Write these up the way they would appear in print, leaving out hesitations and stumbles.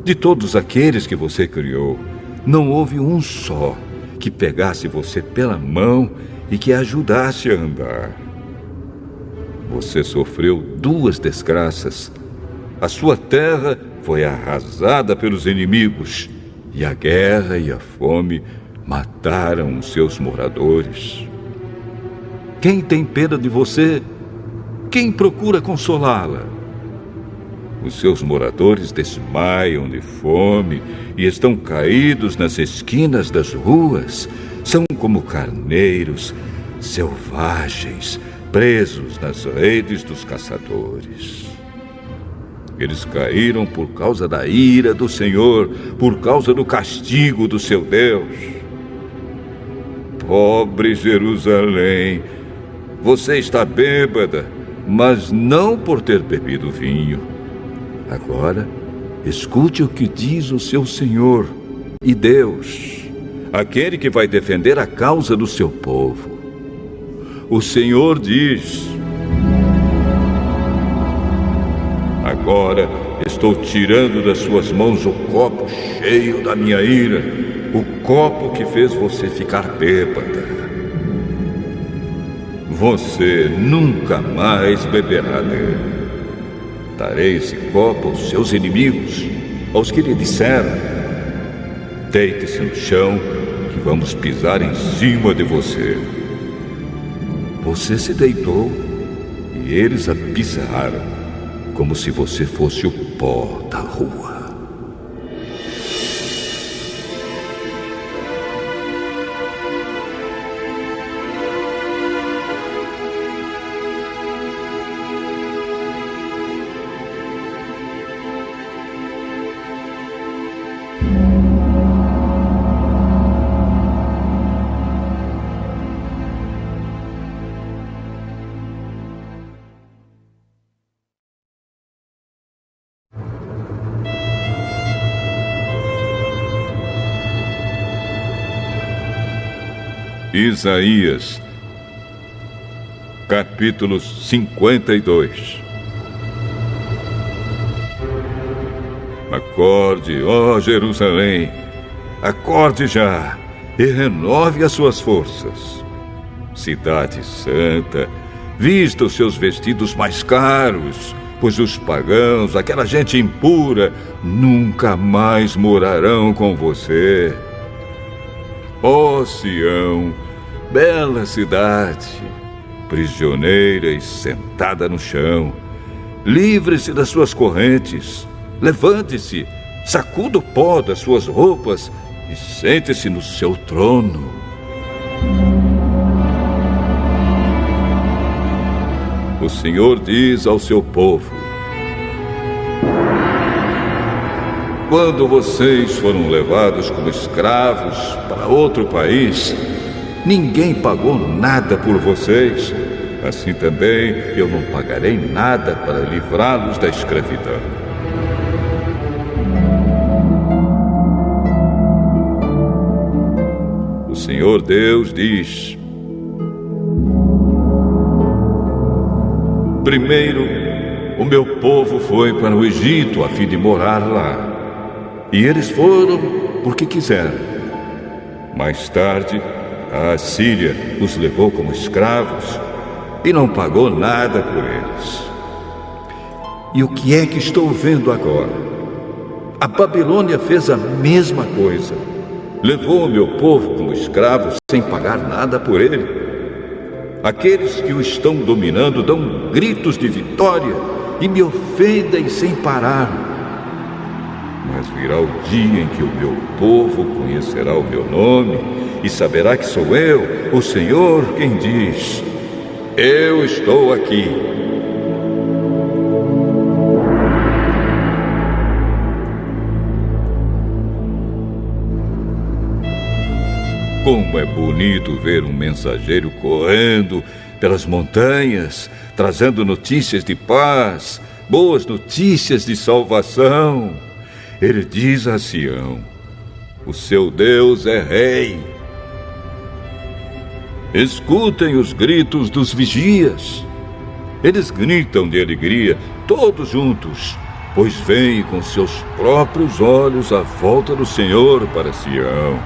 De todos aqueles que você criou, não houve um só que pegasse você pela mão e que a ajudasse a andar. Você sofreu 2 desgraças. A sua terra foi arrasada pelos inimigos, e a guerra e a fome mataram os seus moradores. Quem tem pena de você? Quem procura consolá-la? Os seus moradores desmaiam de fome e estão caídos nas esquinas das ruas. São como carneiros selvagens, presos nas redes dos caçadores. Eles caíram por causa da ira do Senhor, por causa do castigo do seu Deus. Pobre Jerusalém, você está bêbada, mas não por ter bebido vinho. Agora, escute o que diz o seu Senhor e Deus, aquele que vai defender a causa do seu povo. O Senhor diz: agora estou tirando das suas mãos o copo cheio da minha ira, o copo que fez você ficar bêbada. Você nunca mais beberá dele. Darei esse copo aos seus inimigos, aos que lhe disseram: deite-se no chão, que vamos pisar em cima de você. Você se deitou e eles a pisaram, como se você fosse o pó da rua. Isaías, capítulo 52. Acorde, ó Jerusalém, acorde já e renove as suas forças. Cidade santa, vista os seus vestidos mais caros, pois os pagãos, aquela gente impura, nunca mais morarão com você. Ó Sião, bela cidade, prisioneira e sentada no chão, livre-se das suas correntes, levante-se, sacuda o pó das suas roupas e sente-se no seu trono. O Senhor diz ao seu povo: quando vocês foram levados como escravos para outro país, ninguém pagou nada por vocês. Assim também eu não pagarei nada para livrá-los da escravidão. O Senhor Deus diz: primeiro, o meu povo foi para o Egito a fim de morar lá. E eles foram porque quiseram. Mais tarde, a Assíria os levou como escravos e não pagou nada por eles. E o que é que estou vendo agora? A Babilônia fez a mesma coisa. Levou o meu povo como escravos sem pagar nada por ele. Aqueles que o estão dominando dão gritos de vitória e me ofendem sem parar. Mas virá o dia em que o meu povo conhecerá o meu nome e saberá que sou eu, o Senhor, quem diz: eu estou aqui. Como é bonito ver um mensageiro correndo pelas montanhas, trazendo notícias de paz, boas notícias de salvação. Ele diz a Sião: o seu Deus é rei. Escutem os gritos dos vigias. Eles gritam de alegria, todos juntos. pois vem com seus próprios olhos a volta do Senhor para Sião.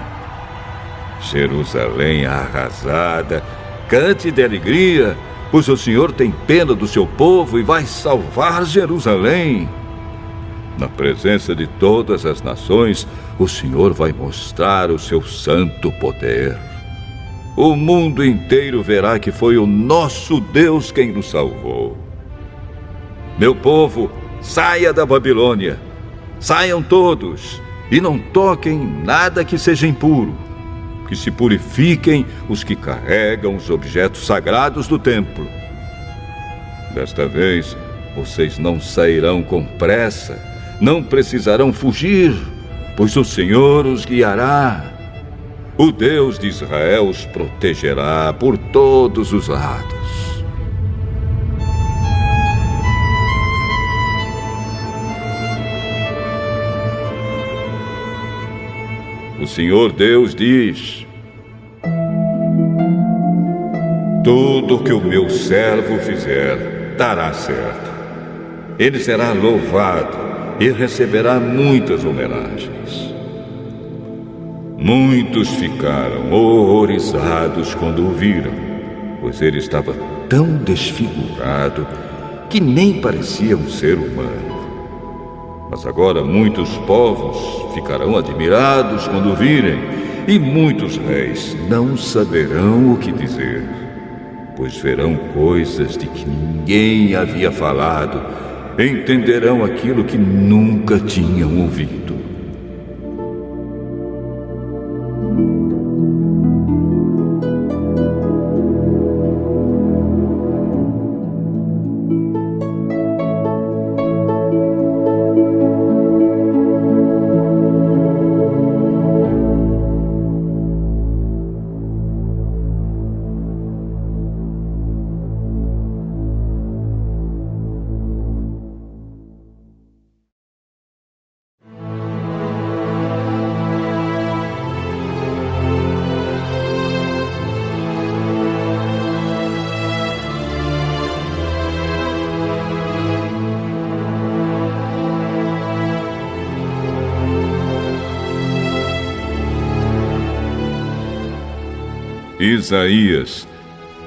Jerusalém arrasada, cante de alegria, pois o Senhor tem pena do seu povo e vai salvar Jerusalém. Na presença de todas as nações, o Senhor vai mostrar o seu santo poder. O mundo inteiro verá que foi o nosso Deus quem nos salvou. Meu povo, saia da Babilônia. Saiam todos e não toquem nada que seja impuro. Que se purifiquem os que carregam os objetos sagrados do templo. Desta vez, vocês não sairão com pressa, não precisarão fugir, pois o Senhor os guiará. O Deus de Israel os protegerá por todos os lados. O Senhor Deus diz: tudo que o meu servo fizer dará certo. Ele será louvado e receberá muitas homenagens. Muitos ficaram horrorizados quando o viram, pois ele estava tão desfigurado que nem parecia um ser humano. Mas agora muitos povos ficarão admirados quando o virem, e muitos reis não saberão o que dizer, pois verão coisas de que ninguém havia falado, entenderão aquilo que nunca tinham ouvido. Isaías,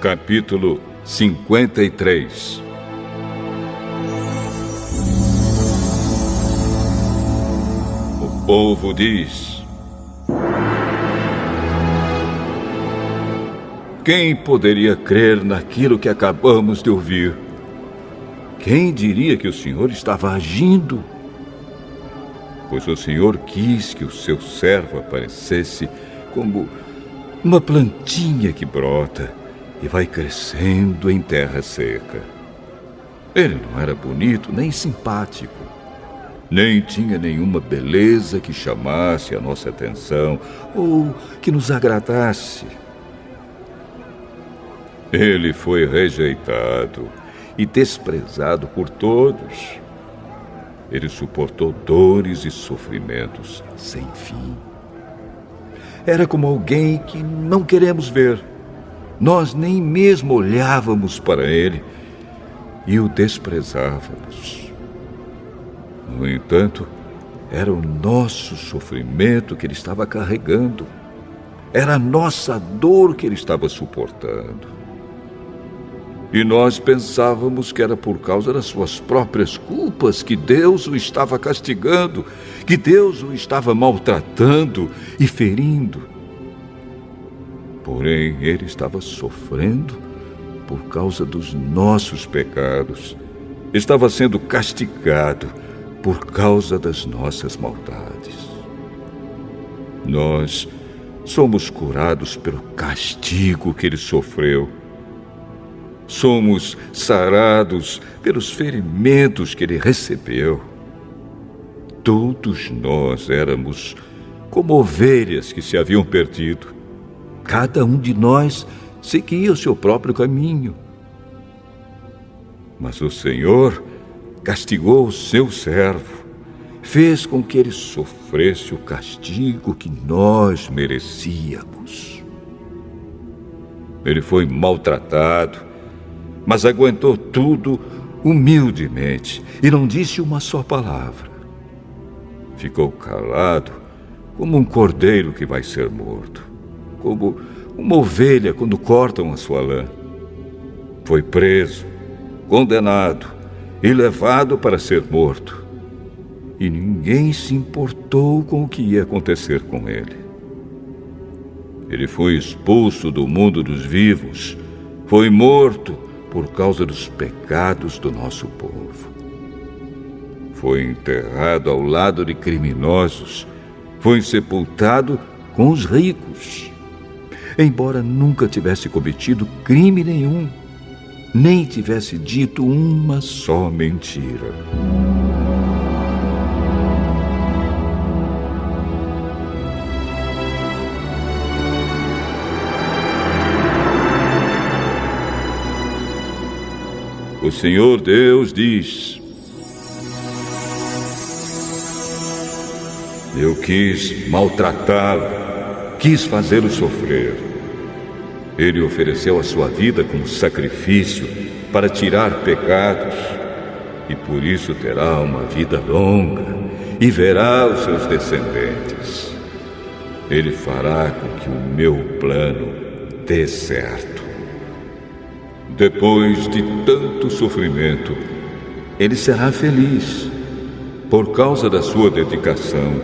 capítulo 53. O povo diz: quem poderia crer naquilo que acabamos de ouvir? Quem diria que o Senhor estava agindo? Pois o Senhor quis que o seu servo aparecesse como uma plantinha que brota e vai crescendo em terra seca. Ele não era bonito nem simpático, nem tinha nenhuma beleza que chamasse a nossa atenção ou que nos agradasse. Ele foi rejeitado e desprezado por todos. Ele suportou dores e sofrimentos sem fim. Era como alguém que não queremos ver. Nós nem mesmo olhávamos para ele e o desprezávamos. No entanto, era o nosso sofrimento que ele estava carregando. Era a nossa dor que ele estava suportando. E nós pensávamos que era por causa das suas próprias culpas que Deus o estava castigando, que Deus o estava maltratando e ferindo. Porém, ele estava sofrendo por causa dos nossos pecados. Estava sendo castigado por causa das nossas maldades. Nós somos curados pelo castigo que ele sofreu. Somos sarados pelos ferimentos que ele recebeu. Todos nós éramos como ovelhas que se haviam perdido. Cada um de nós seguia o seu próprio caminho. Mas o Senhor castigou o seu servo, fez com que ele sofresse o castigo que nós merecíamos. Ele foi maltratado, mas aguentou tudo humildemente, e não disse uma só palavra. Ficou calado, como um cordeiro que vai ser morto, como uma ovelha quando cortam a sua lã. Foi preso, condenado e levado para ser morto. E ninguém se importou com o que ia acontecer com ele. Ele foi expulso do mundo dos vivos, foi morto por causa dos pecados do nosso povo. Foi enterrado ao lado de criminosos, foi sepultado com os ricos. Embora nunca tivesse cometido crime nenhum, nem tivesse dito uma só mentira. O Senhor Deus diz: eu quis maltratá-lo, quis fazê-lo sofrer. Ele ofereceu a sua vida como sacrifício para tirar pecados, e por isso terá uma vida longa e verá os seus descendentes. Ele fará com que o meu plano dê certo. Depois de tanto sofrimento, ele será feliz. Por causa da sua dedicação,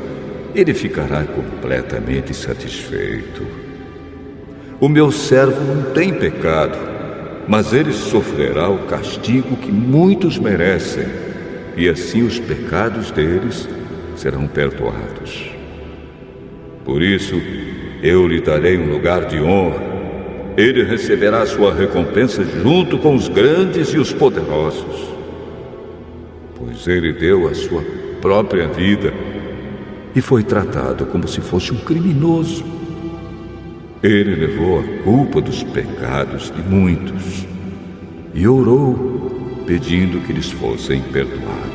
ele ficará completamente satisfeito. O meu servo não tem pecado, mas ele sofrerá o castigo que muitos merecem, e assim os pecados deles serão perdoados. Por isso, eu lhe darei um lugar de honra. Ele receberá sua recompensa junto com os grandes e os poderosos, pois ele deu a sua própria vida e foi tratado como se fosse um criminoso. Ele levou a culpa dos pecados de muitos e orou, pedindo que lhes fossem perdoados.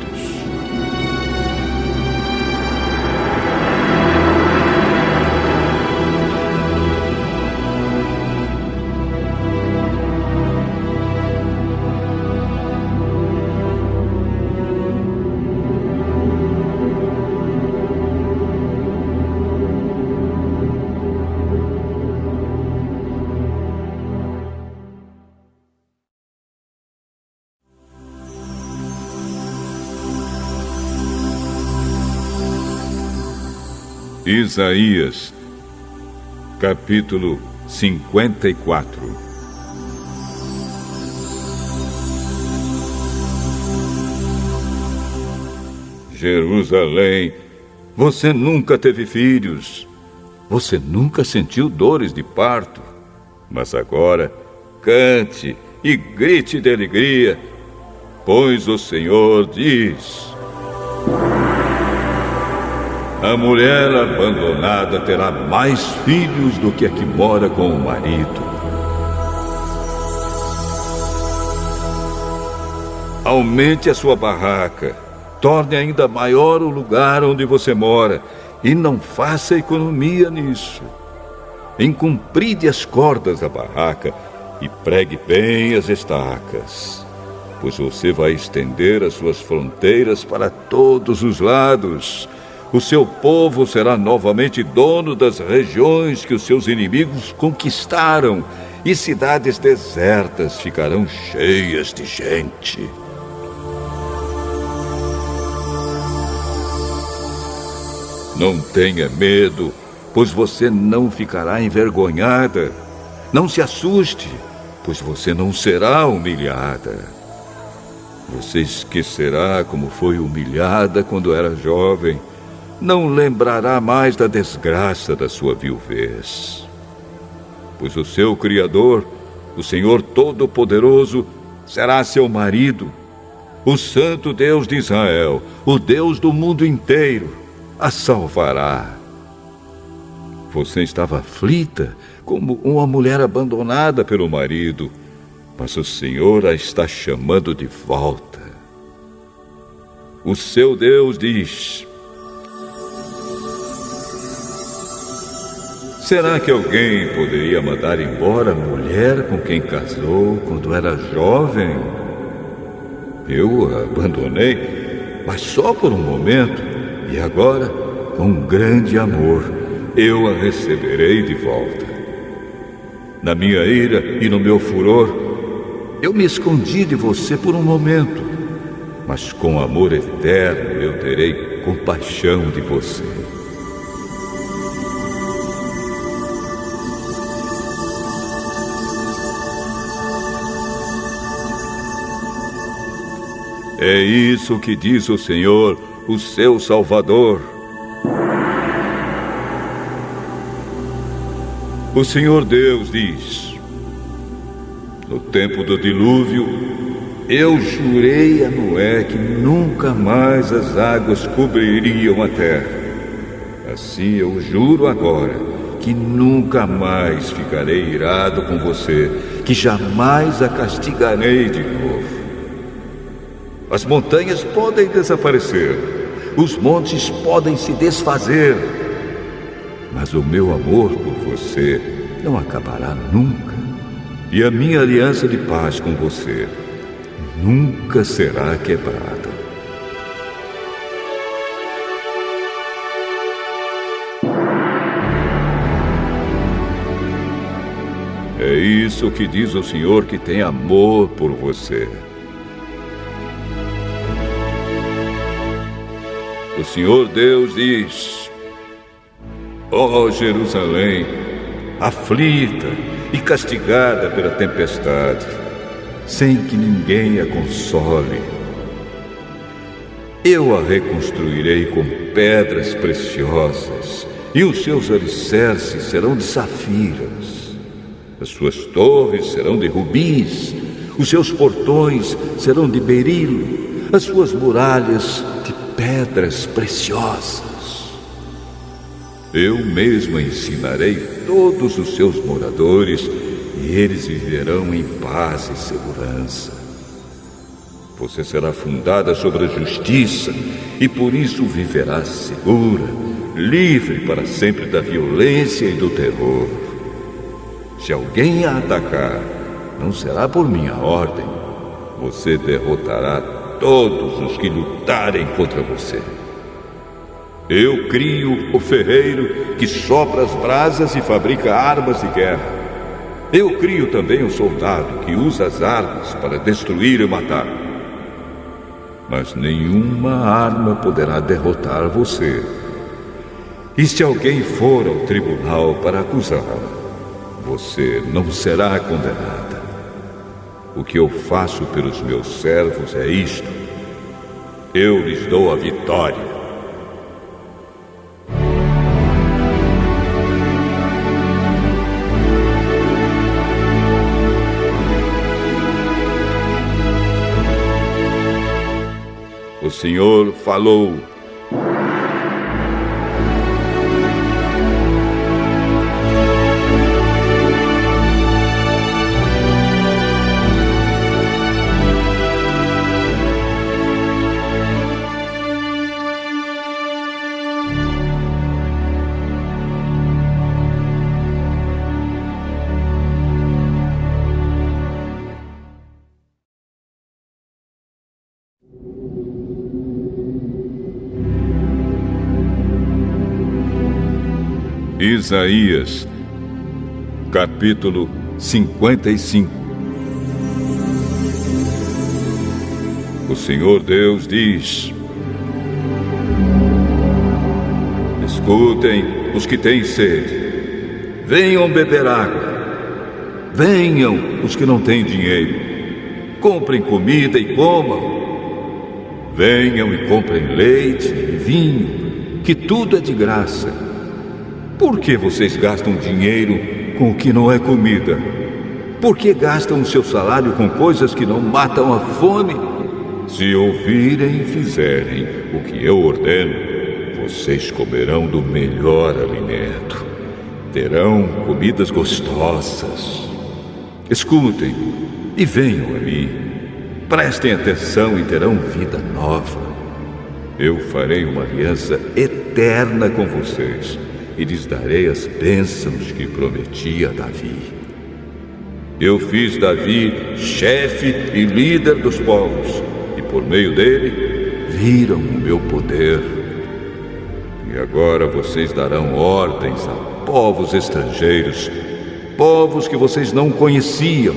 Isaías, capítulo 54. Jerusalém, você nunca teve filhos, você nunca sentiu dores de parto, mas agora cante e grite de alegria, pois o Senhor diz: a mulher abandonada terá mais filhos do que a que mora com o marido. Aumente a sua barraca, torne ainda maior o lugar onde você mora e não faça economia nisso. Encompride as cordas da barraca e pregue bem as estacas, pois você vai estender as suas fronteiras para todos os lados. O seu povo será novamente dono das regiões que os seus inimigos conquistaram, e cidades desertas ficarão cheias de gente. Não tenha medo, pois você não ficará envergonhada. Não se assuste, pois você não será humilhada. Você esquecerá como foi humilhada quando era jovem. Não lembrará mais da desgraça da sua viuvez. Pois o seu Criador, o Senhor Todo-Poderoso, será seu marido. O Santo Deus de Israel, o Deus do mundo inteiro, a salvará. Você estava aflita como uma mulher abandonada pelo marido, mas o Senhor a está chamando de volta. O seu Deus diz: será que alguém poderia mandar embora a mulher com quem casou quando era jovem? Eu a abandonei, mas só por um momento, e agora, com grande amor, eu a receberei de volta. Na minha ira e no meu furor, eu me escondi de você por um momento, mas com amor eterno eu terei compaixão de você. É isso que diz o Senhor, o seu Salvador. O Senhor Deus diz: no tempo do dilúvio, eu jurei a Noé que nunca mais as águas cobririam a terra. Assim eu juro agora que nunca mais ficarei irado com você, que jamais a castigarei de novo. As montanhas podem desaparecer, os montes podem se desfazer, mas o meu amor por você não acabará nunca. E a minha aliança de paz com você nunca será quebrada. É isso que diz o Senhor que tem amor por você. O Senhor Deus diz: ó Jerusalém, aflita e castigada pela tempestade, sem que ninguém a console, eu a reconstruirei com pedras preciosas, e os seus alicerces serão de safiras. As suas torres serão de rubis, os seus portões serão de berilo, as suas muralhas de pedras preciosas. Eu mesmo ensinarei todos os seus moradores e eles viverão em paz e segurança. Você será fundada sobre a justiça e por isso viverá segura, livre para sempre da violência e do terror. Se alguém a atacar, não será por minha ordem. Você derrotará todos os que lutarem contra você. Eu crio o ferreiro que sopra as brasas e fabrica armas de guerra. Eu crio também o soldado que usa as armas para destruir e matar. Mas nenhuma arma poderá derrotar você. E se alguém for ao tribunal para acusá-la, você não será condenada. O que eu faço pelos meus servos é isto: eu lhes dou a vitória. O Senhor falou. Isaías, capítulo 55. O Senhor Deus diz: escutem os que têm sede, venham beber água. Venham os que não têm dinheiro, comprem comida e comam. Venham e comprem leite e vinho, que tudo é de graça. Por que vocês gastam dinheiro com o que não é comida? Por que gastam o seu salário com coisas que não matam a fome? Se ouvirem e fizerem o que eu ordeno, vocês comerão do melhor alimento. Terão comidas gostosas. Escutem e venham a mim. Prestem atenção e terão vida nova. Eu farei uma aliança eterna com vocês e lhes darei as bênçãos que prometi a Davi. Eu fiz Davi chefe e líder dos povos, e por meio dele viram o meu poder. E agora vocês darão ordens a povos estrangeiros, povos que vocês não conheciam,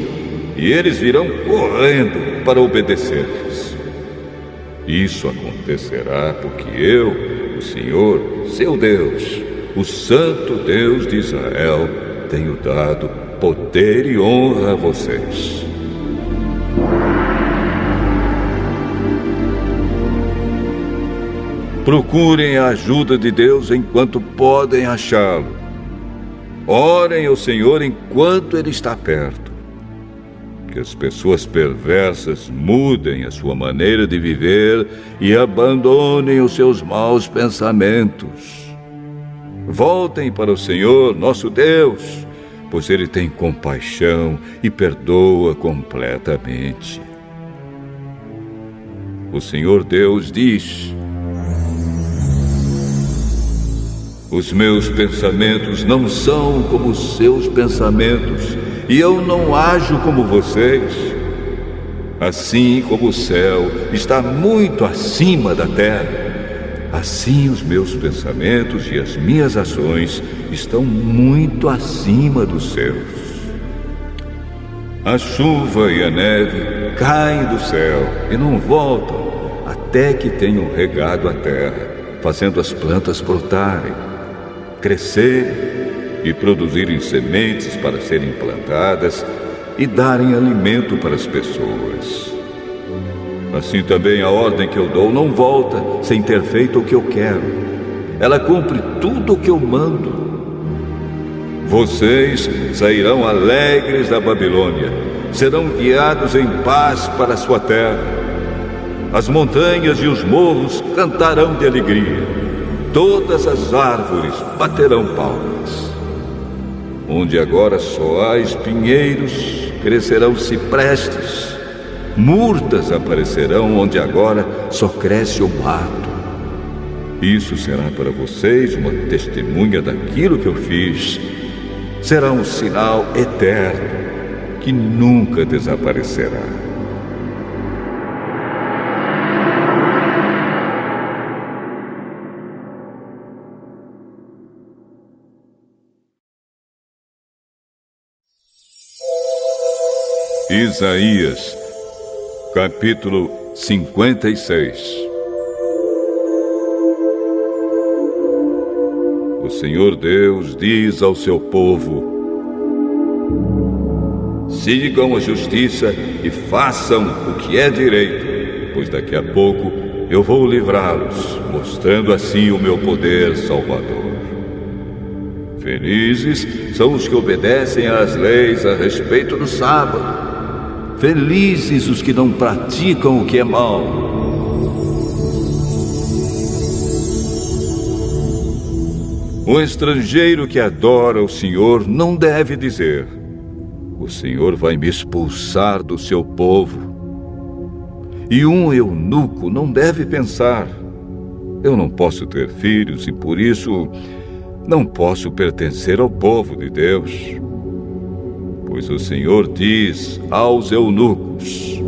e eles virão correndo para obedecer-lhes. Isso acontecerá porque eu, o Senhor, seu Deus, o Santo Deus de Israel, tenho dado poder e honra a vocês. Procurem a ajuda de Deus enquanto podem achá-lo. Orem ao Senhor enquanto Ele está perto. Que as pessoas perversas mudem a sua maneira de viver e abandonem os seus maus pensamentos. Voltem para o Senhor, nosso Deus, pois Ele tem compaixão e perdoa completamente. O Senhor Deus diz: os meus pensamentos não são como os seus pensamentos, e eu não ajo como vocês. Assim como o céu está muito acima da terra, assim os meus pensamentos e as minhas ações estão muito acima dos seus. A chuva e a neve caem do céu e não voltam até que tenham regado a terra, fazendo as plantas brotarem, crescerem e produzirem sementes para serem plantadas e darem alimento para as pessoas. Assim também a ordem que eu dou não volta sem ter feito o que eu quero. Ela cumpre tudo o que eu mando. Vocês sairão alegres da Babilônia, serão guiados em paz para a sua terra. As montanhas e os morros cantarão de alegria. Todas as árvores baterão palmas. Onde agora só há espinheiros, crescerão ciprestes. Murtas aparecerão onde agora só cresce o mato. Isso será para vocês uma testemunha daquilo que eu fiz. Será um sinal eterno que nunca desaparecerá. Isaías, capítulo 56. O Senhor Deus diz ao seu povo: sigam a justiça e façam o que é direito, pois daqui a pouco eu vou livrá-los, mostrando assim o meu poder salvador. Felizes são os que obedecem às leis a respeito do sábado. Felizes os que não praticam o que é mal. O estrangeiro que adora o Senhor não deve dizer: o Senhor vai me expulsar do seu povo. E um eunuco não deve pensar: eu não posso ter filhos e por isso não posso pertencer ao povo de Deus. Pois o Senhor diz aos eunucos: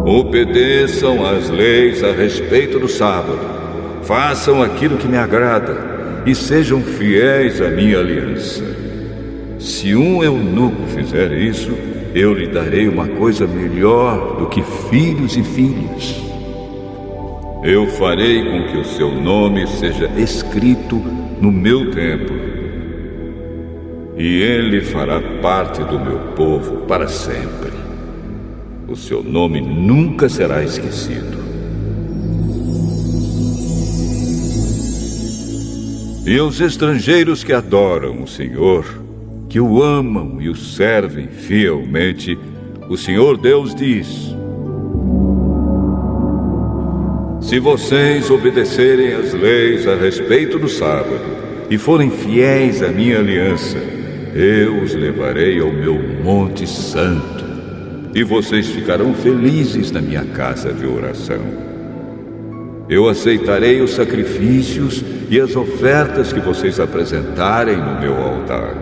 obedeçam às leis a respeito do sábado, façam aquilo que me agrada e sejam fiéis à minha aliança. Se um eunuco fizer isso, eu lhe darei uma coisa melhor do que filhos e filhas. Eu farei com que o seu nome seja escrito no meu templo, e ele fará parte do meu povo para sempre. O seu nome nunca será esquecido. E os estrangeiros que adoram o Senhor, que o amam e o servem fielmente, o Senhor Deus diz: se vocês obedecerem às leis a respeito do sábado e forem fiéis à minha aliança, eu os levarei ao meu monte santo, e vocês ficarão felizes na minha casa de oração. Eu aceitarei os sacrifícios e as ofertas que vocês apresentarem no meu altar,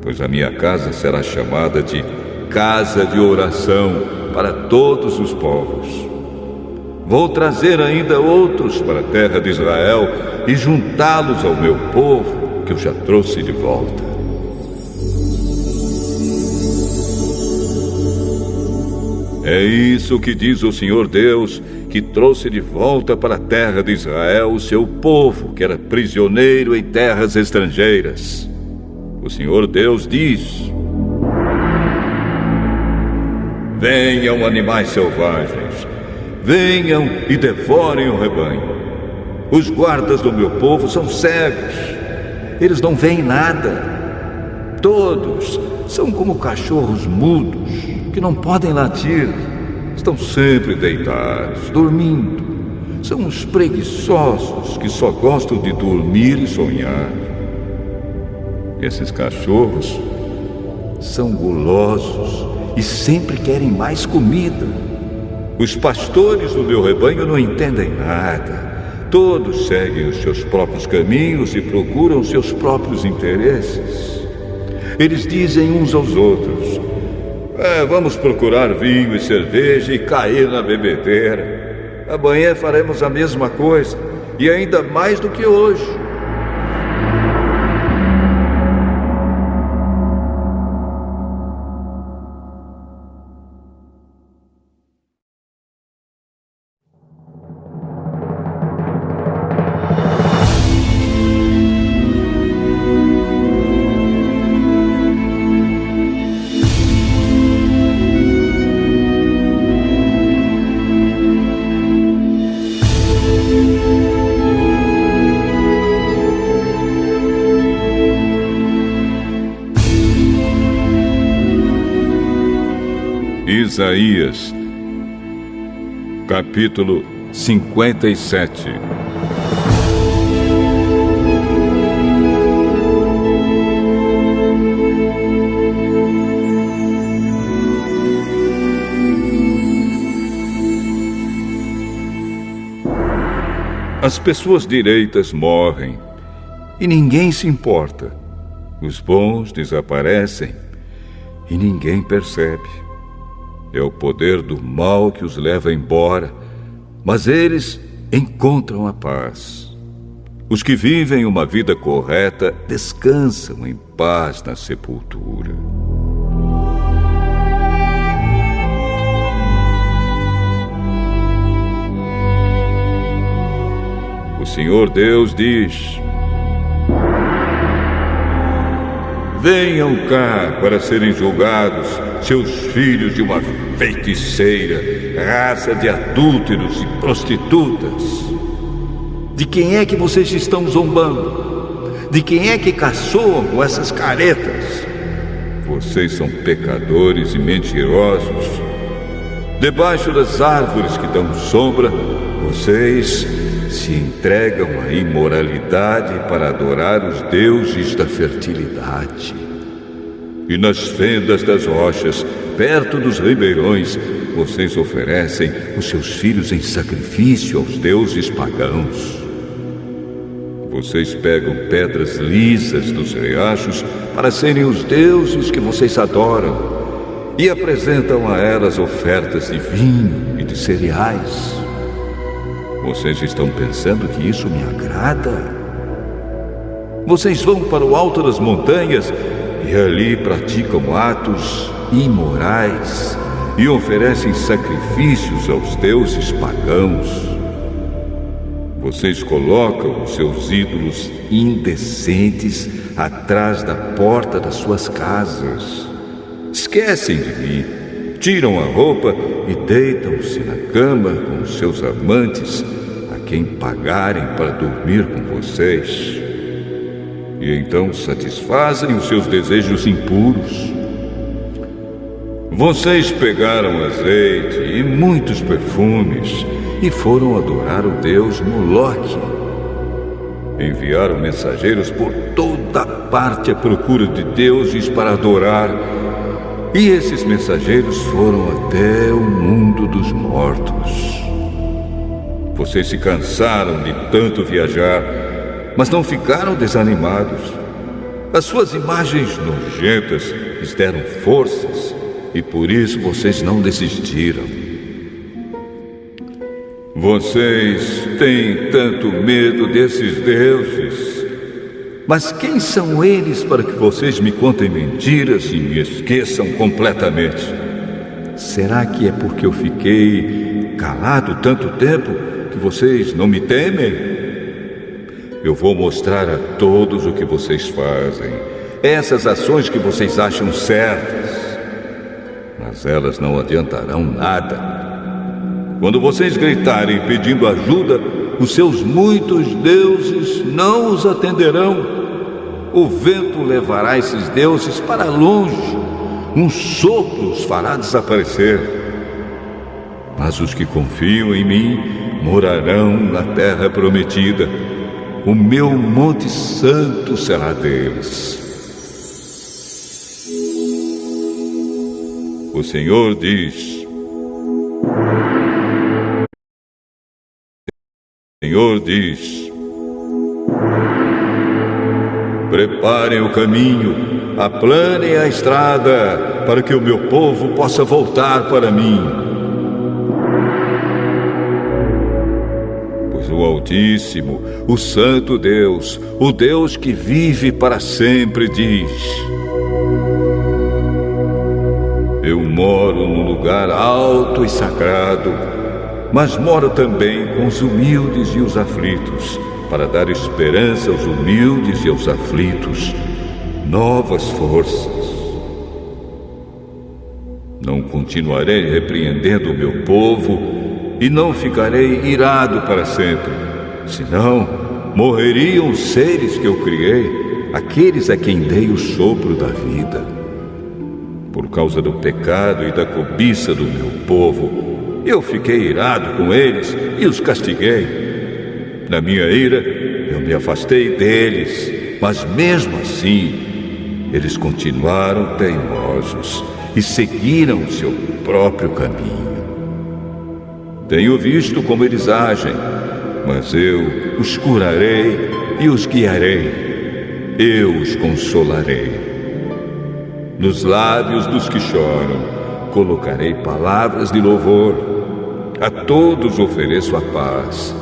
pois a minha casa será chamada de casa de oração para todos os povos. Vou trazer ainda outros para a terra de Israel e juntá-los ao meu povo, que eu já trouxe de volta. É isso que diz o Senhor Deus, que trouxe de volta para a terra de Israel o seu povo, que era prisioneiro em terras estrangeiras. O Senhor Deus diz: venham, animais selvagens, venham e devorem o rebanho. Os guardas do meu povo são cegos, eles não veem nada. Todos são como cachorros mudos, que não podem latir. Estão sempre deitados, dormindo. São os preguiçosos que só gostam de dormir e sonhar. Esses cachorros são gulosos e sempre querem mais comida. Os pastores do meu rebanho não entendem nada. Todos seguem os seus próprios caminhos e procuram os seus próprios interesses. Eles dizem uns aos outros: vamos procurar vinho e cerveja e cair na bebedeira. Amanhã faremos a mesma coisa, e ainda mais do que hoje. Isaías, capítulo 57. As pessoas direitas morrem e ninguém se importa. Os bons desaparecem e ninguém percebe. É o poder do mal que os leva embora, mas eles encontram a paz. Os que vivem uma vida correta descansam em paz na sepultura. O Senhor Deus diz: venham cá para serem julgados, seus filhos de uma feiticeira, raça de adúlteros e prostitutas. De quem é que vocês estão zombando? De quem é que caçoam com essas caretas? Vocês são pecadores e mentirosos. Debaixo das árvores que dão sombra, vocês se entregam à imoralidade para adorar os deuses da fertilidade. E nas fendas das rochas, perto dos ribeirões, vocês oferecem os seus filhos em sacrifício aos deuses pagãos. Vocês pegam pedras lisas dos riachos para serem os deuses que vocês adoram e apresentam a elas ofertas de vinho e de cereais. Vocês estão pensando que isso me agrada? Vocês vão para o alto das montanhas e ali praticam atos imorais e oferecem sacrifícios aos deuses pagãos. Vocês colocam os seus ídolos indecentes atrás da porta das suas casas. Esquecem de mim, tiram a roupa e deitam-se na cama com os seus amantes, a quem pagarem para dormir com vocês. E então satisfazem os seus desejos impuros. Vocês pegaram azeite e muitos perfumes e foram adorar o deus Moloque. Enviaram mensageiros por toda parte à procura de deuses para adorar. E esses mensageiros foram até o mundo dos mortos. Vocês se cansaram de tanto viajar, mas não ficaram desanimados. As suas imagens nojentas lhes deram forças e por isso vocês não desistiram. Vocês têm tanto medo desses deuses. Mas quem são eles para que vocês me contem mentiras e me esqueçam completamente? Será que é porque eu fiquei calado tanto tempo que vocês não me temem? Eu vou mostrar a todos o que vocês fazem, essas ações que vocês acham certas, mas elas não adiantarão nada. Quando vocês gritarem pedindo ajuda, os seus muitos deuses não os atenderão. O vento levará esses deuses para longe, um sopro os fará desaparecer. Mas os que confiam em mim morarão na terra prometida. O meu monte santo será deles. O Senhor diz: preparem o caminho, aplanem a estrada, para que o meu povo possa voltar para mim. Pois o Altíssimo, o Santo Deus, o Deus que vive para sempre, diz: eu moro num lugar alto e sagrado, mas moro também com os humildes e os aflitos, para dar esperança aos humildes e aos aflitos, novas forças. Não continuarei repreendendo o meu povo e não ficarei irado para sempre, senão morreriam os seres que eu criei, aqueles a quem dei o sopro da vida. Por causa do pecado e da cobiça do meu povo, eu fiquei irado com eles e os castiguei. Na minha ira, eu me afastei deles, mas mesmo assim, eles continuaram teimosos e seguiram o seu próprio caminho. Tenho visto como eles agem, mas eu os curarei e os guiarei. Eu os consolarei. Nos lábios dos que choram, colocarei palavras de louvor. A todos ofereço a paz.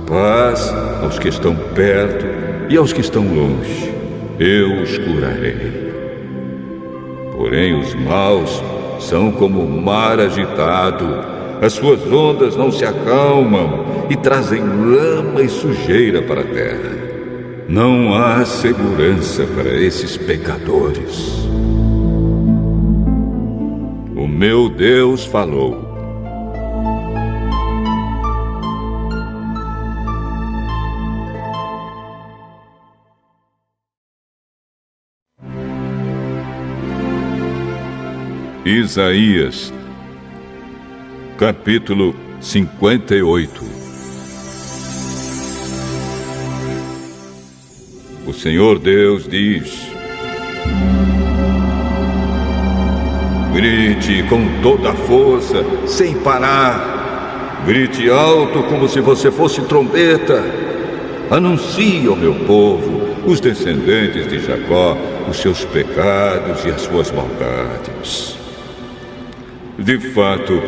Paz aos que estão perto e aos que estão longe. Eu os curarei. Porém, os maus são como o mar agitado. As suas ondas não se acalmam e trazem lama e sujeira para a terra. Não há segurança para esses pecadores. O meu Deus falou. Isaías, capítulo 58. O Senhor Deus diz: grite com toda a força, sem parar. Grite alto como se você fosse trombeta. Anuncie ao meu povo, os descendentes de Jacó, os seus pecados e as suas maldades. De fato,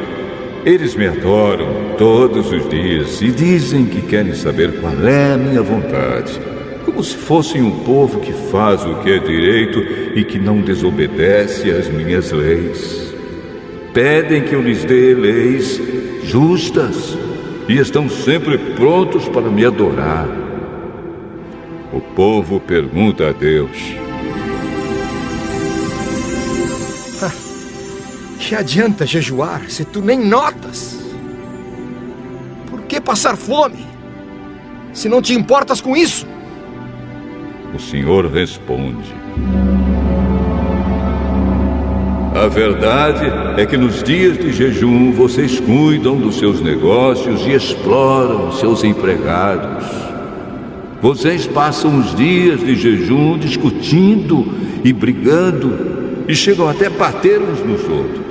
eles me adoram todos os dias e dizem que querem saber qual é a minha vontade, como se fossem um povo que faz o que é direito e que não desobedece às minhas leis. Pedem que eu lhes dê leis justas e estão sempre prontos para me adorar. O povo pergunta a Deus: que adianta jejuar se tu nem notas? Por que passar fome, se não te importas com isso? O Senhor responde: a verdade é que nos dias de jejum vocês cuidam dos seus negócios e exploram seus empregados. Vocês passam os dias de jejum discutindo e brigando e chegam até a bater uns nos outros.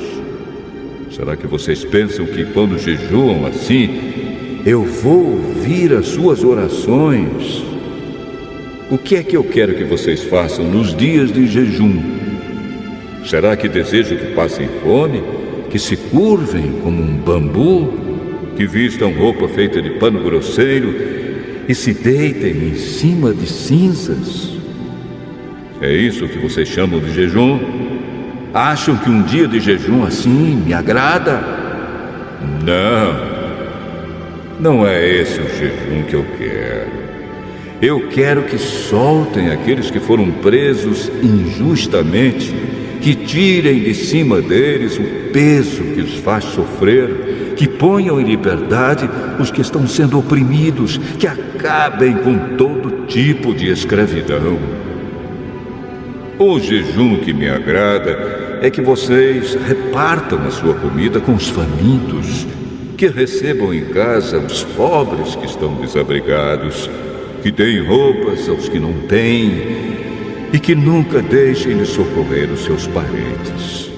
Será que vocês pensam que quando jejuam assim, eu vou ouvir as suas orações? O que é que eu quero que vocês façam nos dias de jejum? Será que desejam que passem fome, que se curvem como um bambu, que vistam roupa feita de pano grosseiro e se deitem em cima de cinzas? É isso que vocês chamam de jejum? Acham que um dia de jejum assim me agrada? Não é esse o jejum que eu quero. Eu quero que soltem aqueles que foram presos injustamente, que tirem de cima deles o peso que os faz sofrer, que ponham em liberdade os que estão sendo oprimidos, que acabem com todo tipo de escravidão. O jejum que me agrada é que vocês repartam a sua comida com os famintos, que recebam em casa os pobres que estão desabrigados, que deem roupas aos que não têm e que nunca deixem de socorrer os seus parentes.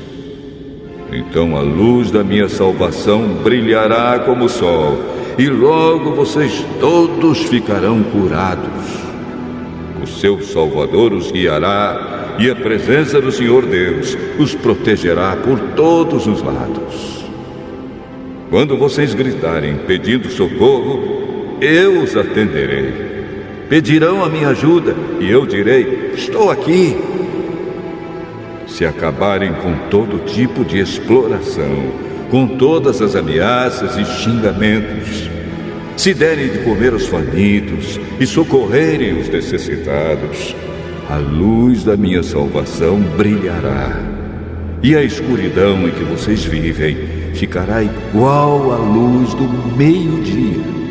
Então a luz da minha salvação brilhará como o sol, e logo vocês todos ficarão curados. O seu Salvador os guiará, e a presença do Senhor Deus os protegerá por todos os lados. Quando vocês gritarem pedindo socorro, eu os atenderei. Pedirão a minha ajuda e eu direi: estou aqui. Se acabarem com todo tipo de exploração, com todas as ameaças e xingamentos, se derem de comer aos famintos e socorrerem os necessitados, a luz da minha salvação brilhará, e a escuridão em que vocês vivem ficará igual à luz do meio-dia.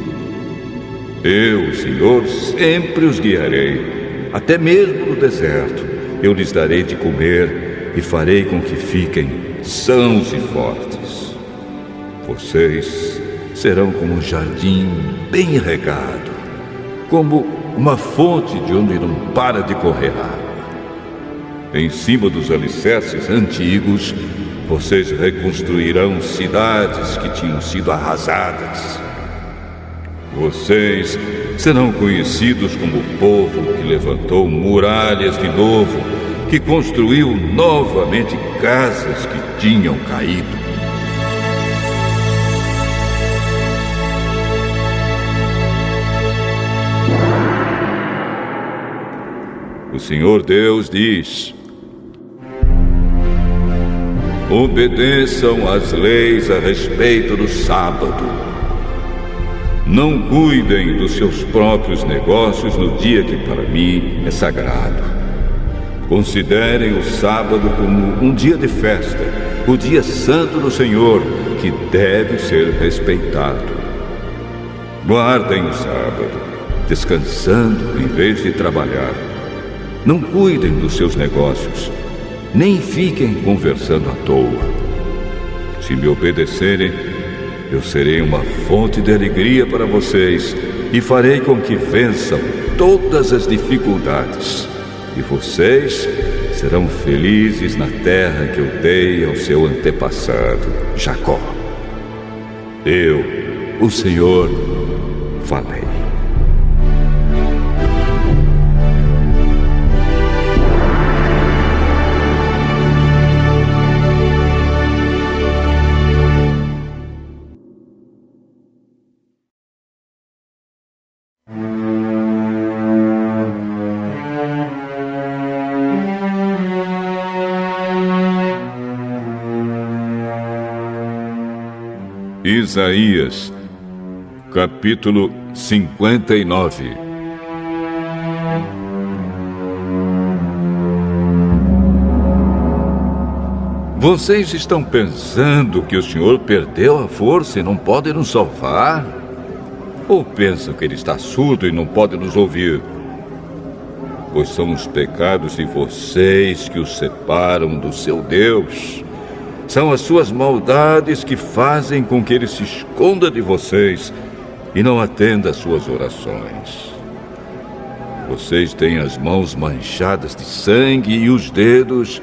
Eu, o Senhor, sempre os guiarei, até mesmo no deserto. Eu lhes darei de comer e farei com que fiquem sãos e fortes. Vocês serão como um jardim bem regado, como uma fonte de onde não para de correr água. Em cima dos alicerces antigos, vocês reconstruirão cidades que tinham sido arrasadas. Vocês serão conhecidos como o povo que levantou muralhas de novo, que construiu novamente casas que tinham caído. O Senhor Deus diz: obedeçam às leis a respeito do sábado. Não cuidem dos seus próprios negócios no dia que para mim é sagrado. Considerem o sábado como um dia de festa, o dia santo do Senhor, que deve ser respeitado. Guardem o sábado, descansando em vez de trabalhar. Não cuidem dos seus negócios, nem fiquem conversando à toa. Se me obedecerem, eu serei uma fonte de alegria para vocês e farei com que vençam todas as dificuldades. E vocês serão felizes na terra que eu dei ao seu antepassado, Jacó. Eu, o Senhor, falei. Isaías, capítulo 59. Vocês estão pensando que o Senhor perdeu a força e não pode nos salvar? Ou pensam que Ele está surdo e não pode nos ouvir? Pois são os pecados de vocês que os separam do seu Deus. São as suas maldades que fazem com que Ele se esconda de vocês e não atenda às suas orações. Vocês têm as mãos manchadas de sangue e os dedos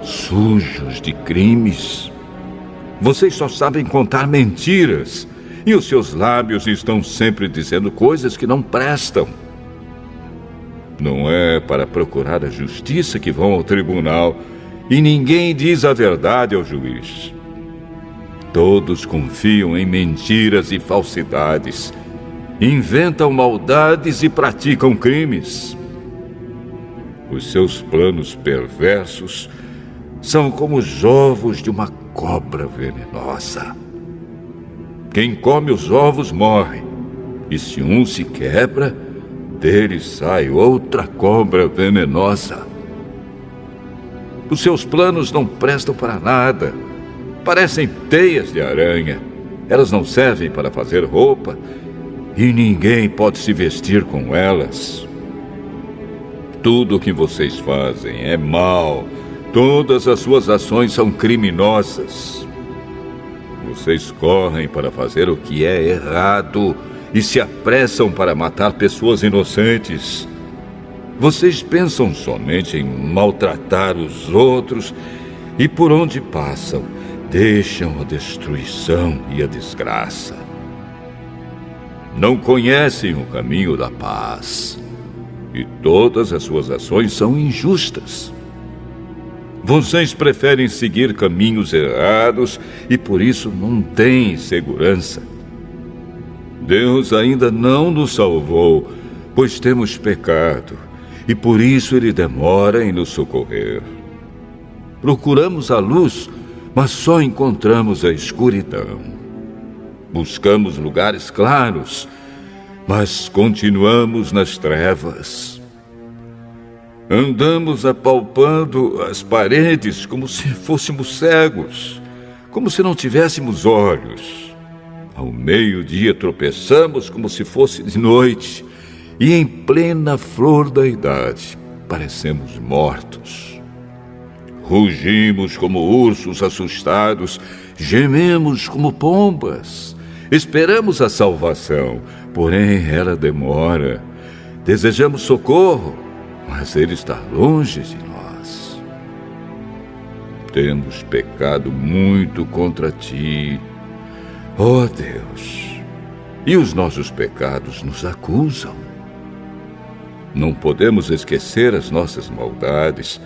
sujos de crimes. Vocês só sabem contar mentiras e os seus lábios estão sempre dizendo coisas que não prestam. Não é para procurar a justiça que vão ao tribunal e ninguém diz a verdade ao juiz. Todos confiam em mentiras e falsidades, inventam maldades e praticam crimes. Os seus planos perversos são como os ovos de uma cobra venenosa. Quem come os ovos morre, e se um se quebra, dele sai outra cobra venenosa. Os seus planos não prestam para nada. Parecem teias de aranha. Elas não servem para fazer roupa e ninguém pode se vestir com elas. Tudo o que vocês fazem é mal. Todas as suas ações são criminosas. Vocês correm para fazer o que é errado e se apressam para matar pessoas inocentes. Vocês pensam somente em maltratar os outros e por onde passam, deixam a destruição e a desgraça. Não conhecem o caminho da paz e todas as suas ações são injustas. Vocês preferem seguir caminhos errados e por isso não têm segurança. Deus ainda não nos salvou, pois temos pecado, e por isso Ele demora em nos socorrer. Procuramos a luz, mas só encontramos a escuridão. Buscamos lugares claros, mas continuamos nas trevas. Andamos apalpando as paredes como se fôssemos cegos, como se não tivéssemos olhos. Ao meio-dia tropeçamos como se fosse de noite, e em plena flor da idade parecemos mortos. Rugimos como ursos assustados, gememos como pombas. Esperamos a salvação, porém ela demora. Desejamos socorro, mas ele está longe de nós. Temos pecado muito contra ti, ó Deus, e os nossos pecados nos acusam. Não podemos esquecer as nossas maldades.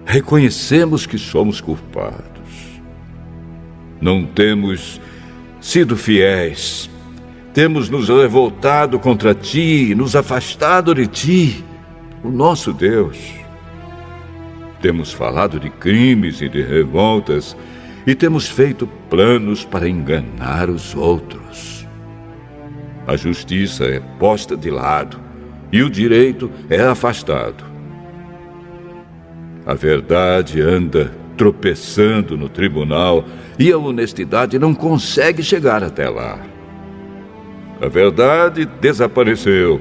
Reconhecemos que somos culpados. Não temos sido fiéis. Temos nos revoltado contra ti, nos afastado de ti, o nosso Deus. Temos falado de crimes e de revoltas e temos feito planos para enganar os outros. A justiça é posta de lado e o direito é afastado. A verdade anda tropeçando no tribunal e a honestidade não consegue chegar até lá. A verdade desapareceu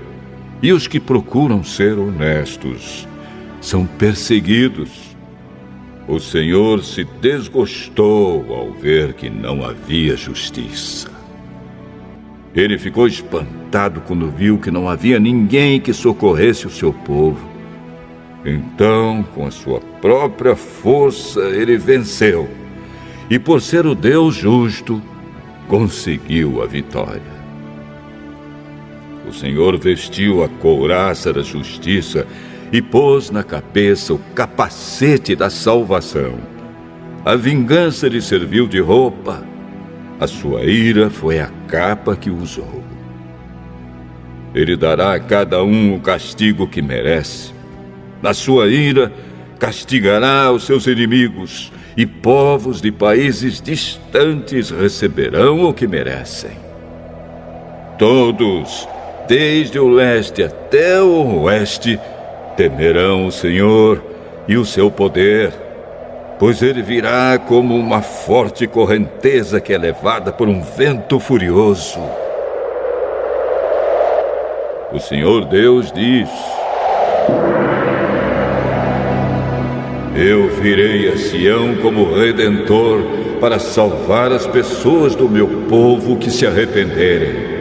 e os que procuram ser honestos são perseguidos. O Senhor se desgostou ao ver que não havia justiça. Ele ficou espantado quando viu que não havia ninguém que socorresse o seu povo. Então, com a sua própria força, ele venceu. E por ser o Deus justo, conseguiu a vitória. O Senhor vestiu a couraça da justiça e pôs na cabeça o capacete da salvação. A vingança lhe serviu de roupa. A sua ira foi a capa que usou. Ele dará a cada um o castigo que merece. Na sua ira, castigará os seus inimigos, e povos de países distantes receberão o que merecem. Todos, desde o leste até o oeste, temerão o Senhor e o seu poder, pois ele virá como uma forte correnteza que é levada por um vento furioso. O Senhor Deus diz: eu virei a Sião como redentor para salvar as pessoas do meu povo que se arrependerem.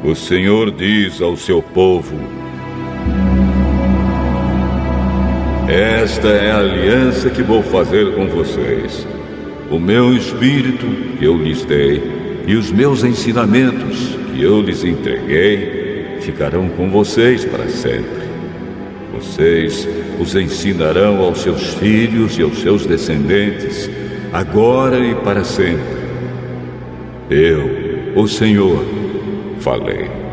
O Senhor diz ao seu povo: esta é a aliança que vou fazer com vocês. O meu espírito que eu lhes dei e os meus ensinamentos que eu lhes entreguei ficarão com vocês para sempre. Vocês os ensinarão aos seus filhos e aos seus descendentes, agora e para sempre. Eu, o Senhor, falei.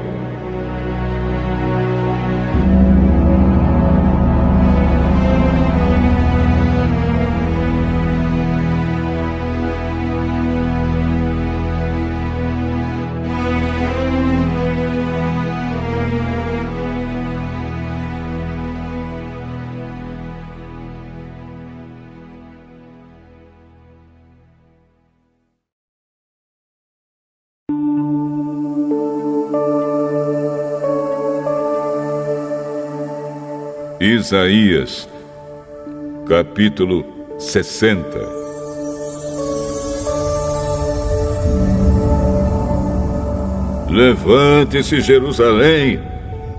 Isaías, capítulo 60. Levante-se, Jerusalém,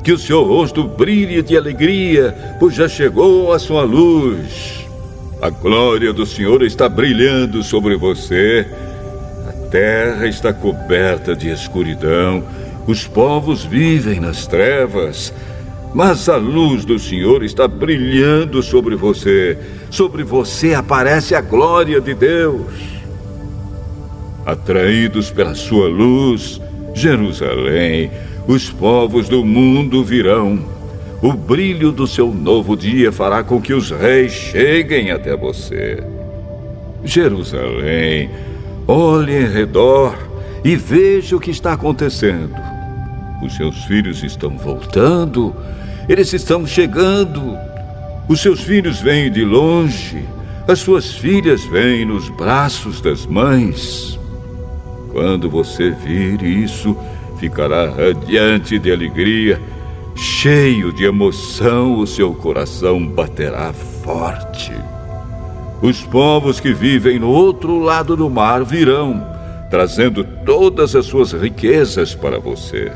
que o seu rosto brilhe de alegria, pois já chegou a sua luz. A glória do Senhor está brilhando sobre você. A terra está coberta de escuridão, os povos vivem nas trevas. Mas a luz do Senhor está brilhando sobre você. Sobre você aparece a glória de Deus. Atraídos pela sua luz, Jerusalém, os povos do mundo virão. O brilho do seu novo dia fará com que os reis cheguem até você. Jerusalém, olhe em redor e veja o que está acontecendo. Os seus filhos estão voltando. Eles estão chegando. Os seus filhos vêm de longe. As suas filhas vêm nos braços das mães. Quando você vir isso, ficará radiante de alegria. Cheio de emoção, o seu coração baterá forte. Os povos que vivem no outro lado do mar virão, trazendo todas as suas riquezas para você.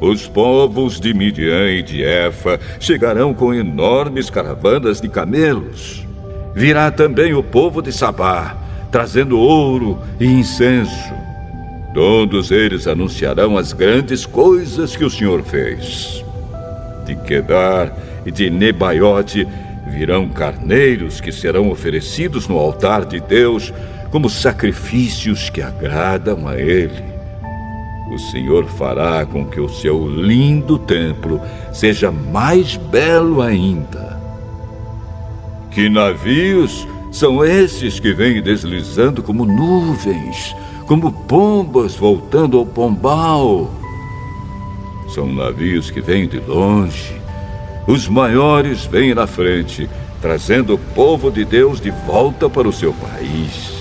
Os povos de Midian e de Efa chegarão com enormes caravanas de camelos. Virá também o povo de Sabá, trazendo ouro e incenso. Todos eles anunciarão as grandes coisas que o Senhor fez. De Quedar e de Nebaiote virão carneiros que serão oferecidos no altar de Deus como sacrifícios que agradam a Ele. O Senhor fará com que o seu lindo templo seja mais belo ainda. Que navios são esses que vêm deslizando como nuvens, como pombas voltando ao pombal? São navios que vêm de longe. Os maiores vêm na frente, trazendo o povo de Deus de volta para o seu país.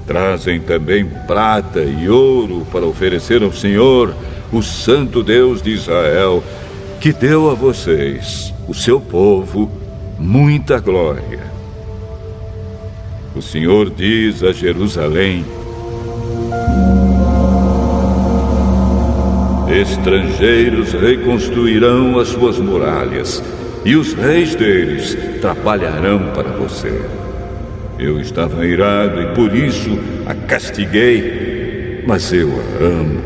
Trazem também prata e ouro para oferecer ao Senhor, o Santo Deus de Israel, que deu a vocês, o seu povo, muita glória. O Senhor diz a Jerusalém: estrangeiros reconstruirão as suas muralhas, e os reis deles trabalharão para você. Eu estava irado e por isso a castiguei, mas eu a amo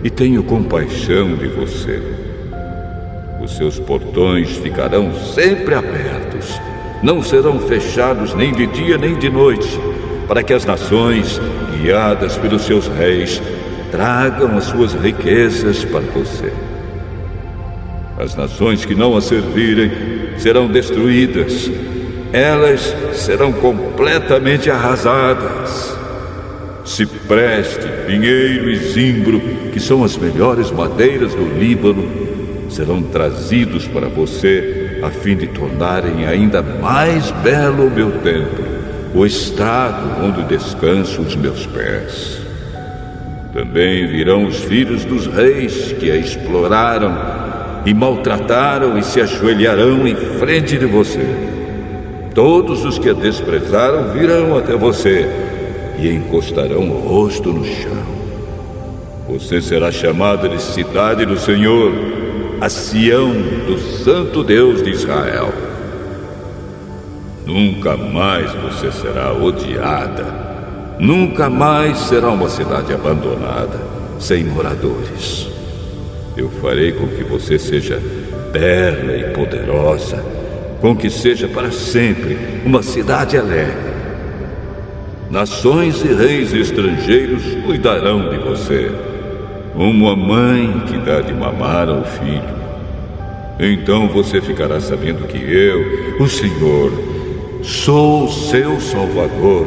e tenho compaixão de você. Os seus portões ficarão sempre abertos, não serão fechados nem de dia nem de noite, para que as nações, guiadas pelos seus reis, tragam as suas riquezas para você. As nações que não a servirem serão destruídas. Elas serão completamente arrasadas. Cipreste, pinheiro e zimbro, que são as melhores madeiras do Líbano, serão trazidos para você a fim de tornarem ainda mais belo o meu templo, o estrado onde descansam os meus pés. Também virão os filhos dos reis que a exploraram e maltrataram e se ajoelharão em frente de você. Todos os que a desprezaram virão até você e encostarão o rosto no chão. Você será chamada de cidade do Senhor, a Sião do Santo Deus de Israel. Nunca mais você será odiada. Nunca mais será uma cidade abandonada, sem moradores. Eu farei com que você seja bela e poderosa, com que seja para sempre uma cidade alegre. Nações e reis estrangeiros cuidarão de você, como a mãe que dá de mamar ao filho. Então você ficará sabendo que eu, o Senhor, sou o seu Salvador,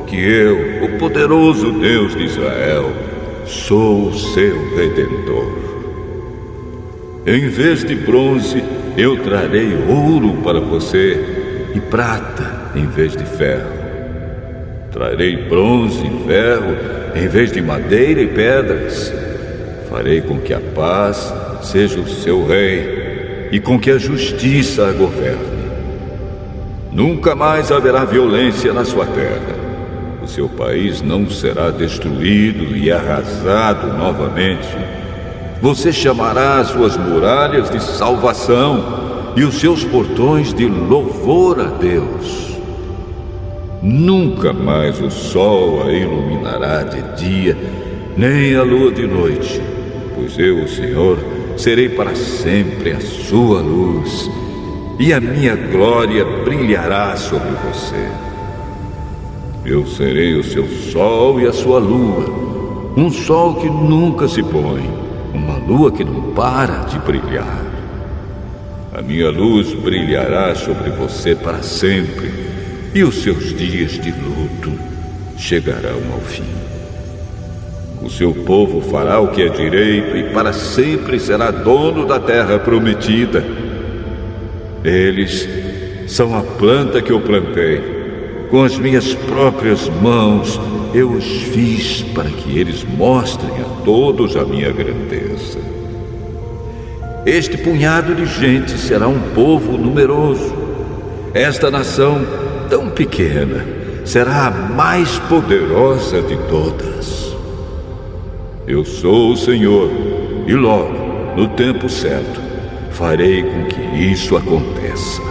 que eu, o poderoso Deus de Israel, sou o seu Redentor. Em vez de bronze, eu trarei ouro para você e prata em vez de ferro. Trarei bronze e ferro em vez de madeira e pedras. Farei com que a paz seja o seu rei e com que a justiça a governe. Nunca mais haverá violência na sua terra. O seu país não será destruído e arrasado novamente. Você chamará as suas muralhas de salvação e os seus portões de louvor a Deus. Nunca mais o sol a iluminará de dia, nem a lua de noite, pois eu, o Senhor, serei para sempre a sua luz, e a minha glória brilhará sobre você. Eu serei o seu sol e a sua lua, um sol que nunca se põe, uma lua que não para de brilhar. A minha luz brilhará sobre você para sempre, e os seus dias de luto chegarão ao fim. O seu povo fará o que é direito e para sempre será dono da terra prometida. Eles são a planta que eu plantei. Com as minhas próprias mãos eu os fiz para que eles mostrem a todos a minha grandeza. Este punhado de gente será um povo numeroso. Esta nação tão pequena será a mais poderosa de todas. Eu sou o Senhor e logo, no tempo certo, farei com que isso aconteça.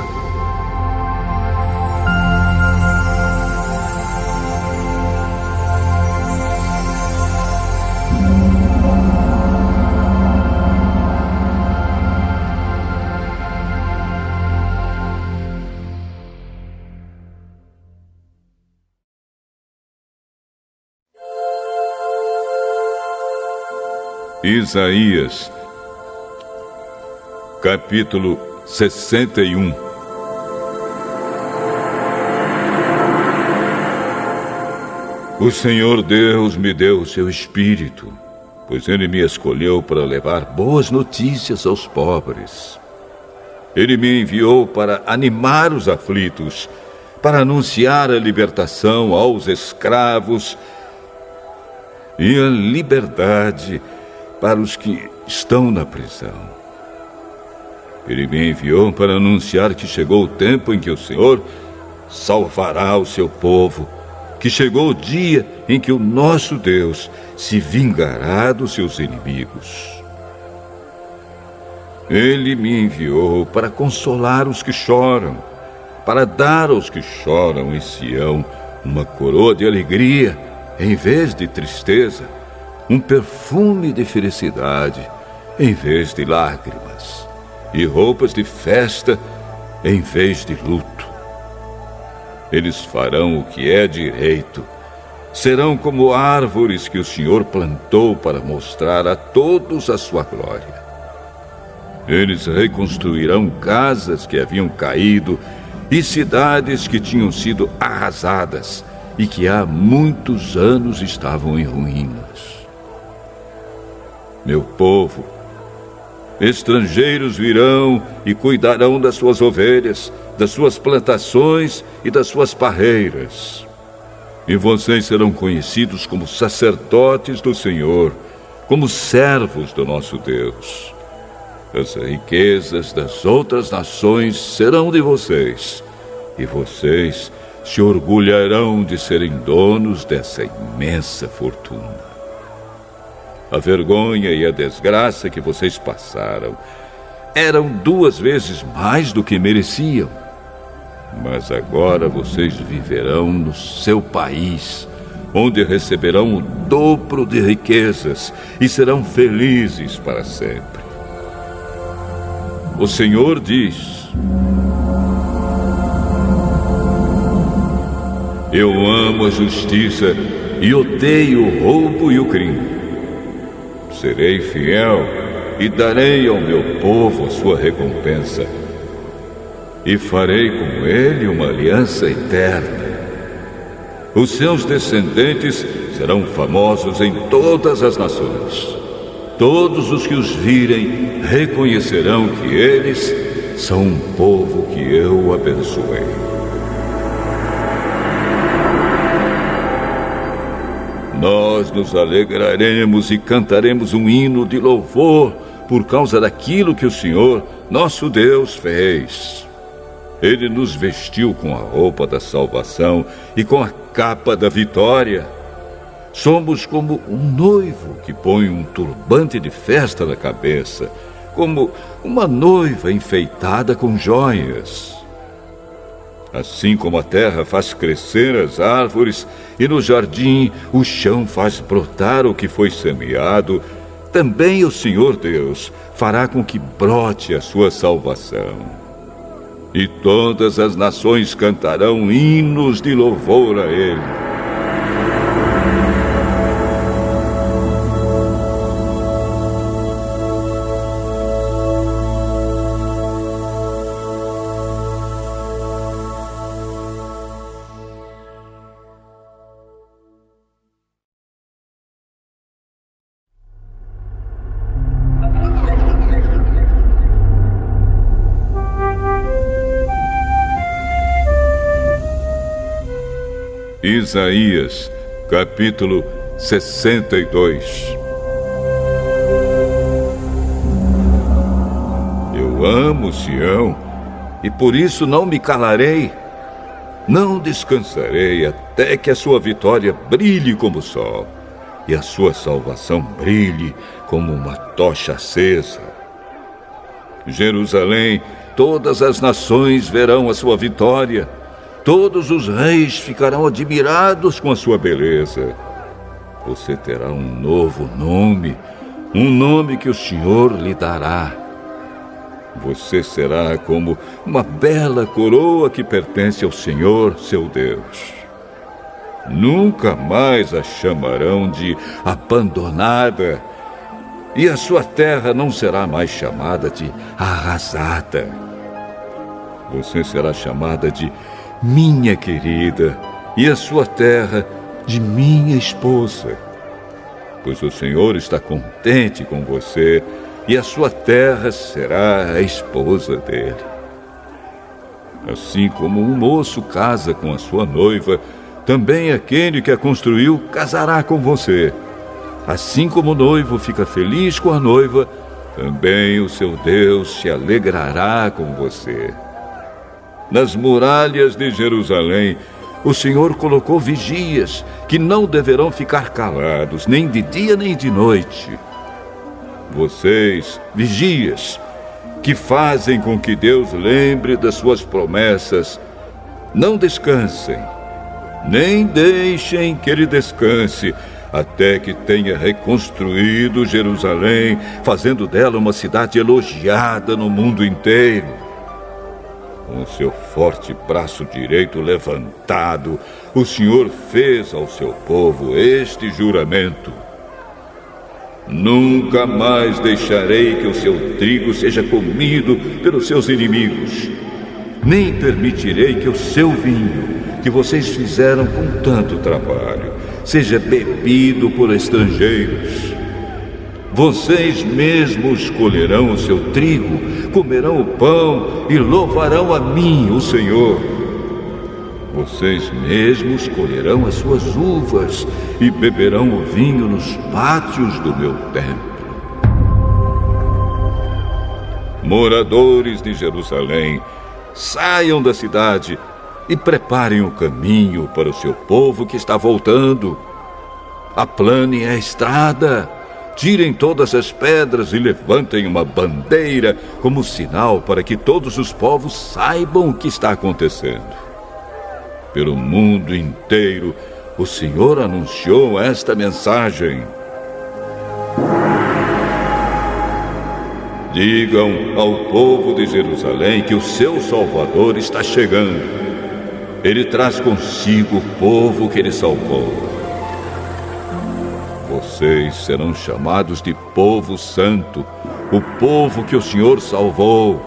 Isaías, capítulo 61. O Senhor Deus me deu o seu Espírito, pois Ele me escolheu para levar boas notícias aos pobres. Ele me enviou para animar os aflitos, para anunciar a libertação aos escravos e a liberdade para os que estão na prisão. Ele me enviou para anunciar que chegou o tempo em que o Senhor salvará o seu povo, que chegou o dia em que o nosso Deus se vingará dos seus inimigos. Ele me enviou para consolar os que choram, para dar aos que choram em Sião uma coroa de alegria em vez de tristeza, um perfume de felicidade em vez de lágrimas, e roupas de festa em vez de luto. Eles farão o que é direito, serão como árvores que o Senhor plantou para mostrar a todos a sua glória. Eles reconstruirão casas que haviam caído e cidades que tinham sido arrasadas e que há muitos anos estavam em ruínas. Meu povo, estrangeiros virão e cuidarão das suas ovelhas, das suas plantações e das suas parreiras. E vocês serão conhecidos como sacerdotes do Senhor, como servos do nosso Deus. As riquezas das outras nações serão de vocês, e vocês se orgulharão de serem donos dessa imensa fortuna. A vergonha e a desgraça que vocês passaram eram 2 vezes mais do que mereciam. Mas agora vocês viverão no seu país, onde receberão o dobro de riquezas e serão felizes para sempre. O Senhor diz: eu amo a justiça e odeio o roubo e o crime. Serei fiel e darei ao meu povo a sua recompensa. E farei com ele uma aliança eterna. Os seus descendentes serão famosos em todas as nações. Todos os que os virem reconhecerão que eles são um povo que eu abençoei. Nós nos alegraremos e cantaremos um hino de louvor por causa daquilo que o Senhor, nosso Deus, fez. Ele nos vestiu com a roupa da salvação e com a capa da vitória. Somos como um noivo que põe um turbante de festa na cabeça, como uma noiva enfeitada com joias. Assim como a terra faz crescer as árvores e no jardim o chão faz brotar o que foi semeado, também o Senhor Deus fará com que brote a sua salvação. E todas as nações cantarão hinos de louvor a Ele. Isaías, capítulo 62. Eu amo Sião, e por isso não me calarei. Não descansarei até que a sua vitória brilhe como o sol, e a sua salvação brilhe como uma tocha acesa. Jerusalém, todas as nações verão a sua vitória. Todos os reis ficarão admirados com a sua beleza. Você terá um novo nome, um nome que o Senhor lhe dará. Você será como uma bela coroa que pertence ao Senhor, seu Deus. Nunca mais a chamarão de abandonada, e a sua terra não será mais chamada de arrasada. Você será chamada de minha querida, e a sua terra de minha esposa. Pois o Senhor está contente com você, e a sua terra será a esposa dele. Assim como um moço casa com a sua noiva, também aquele que a construiu casará com você. Assim como o noivo fica feliz com a noiva, também o seu Deus se alegrará com você. Nas muralhas de Jerusalém, o Senhor colocou vigias que não deverão ficar calados, nem de dia nem de noite. Vocês, vigias, que fazem com que Deus lembre das suas promessas, não descansem, nem deixem que Ele descanse, até que tenha reconstruído Jerusalém, fazendo dela uma cidade elogiada no mundo inteiro. Com seu forte braço direito levantado, o Senhor fez ao seu povo este juramento: nunca mais deixarei que o seu trigo seja comido pelos seus inimigos, nem permitirei que o seu vinho, que vocês fizeram com tanto trabalho, seja bebido por estrangeiros. Vocês mesmos colherão o seu trigo, comerão o pão e louvarão a mim, o Senhor. Vocês mesmos colherão as suas uvas e beberão o vinho nos pátios do meu templo. Moradores de Jerusalém, saiam da cidade e preparem o caminho para o seu povo que está voltando. Aplanem a estrada. Tirem todas as pedras e levantem uma bandeira como sinal para que todos os povos saibam o que está acontecendo. Pelo mundo inteiro, o Senhor anunciou esta mensagem: digam ao povo de Jerusalém que o seu Salvador está chegando. Ele traz consigo o povo que ele salvou. Vocês serão chamados de povo santo, o povo que o Senhor salvou.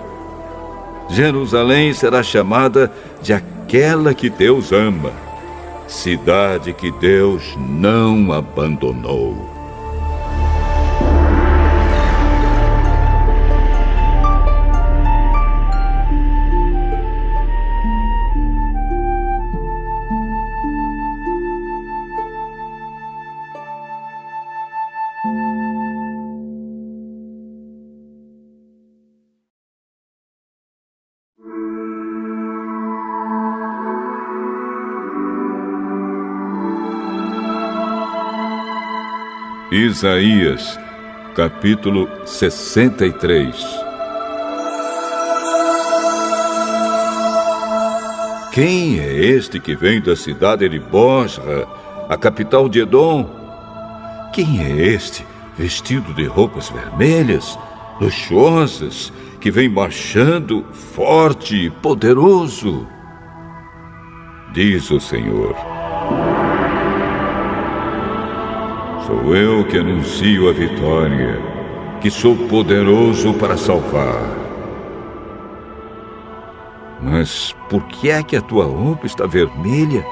Jerusalém será chamada de aquela que Deus ama, cidade que Deus não abandonou. Isaías, capítulo 63. Quem é este que vem da cidade de Bosra, a capital de Edom? Quem é este, vestido de roupas vermelhas, luxuosas, que vem marchando forte e poderoso? Diz o Senhor: sou eu que anuncio a vitória, que sou poderoso para salvar. Mas por que é que a tua roupa está vermelha?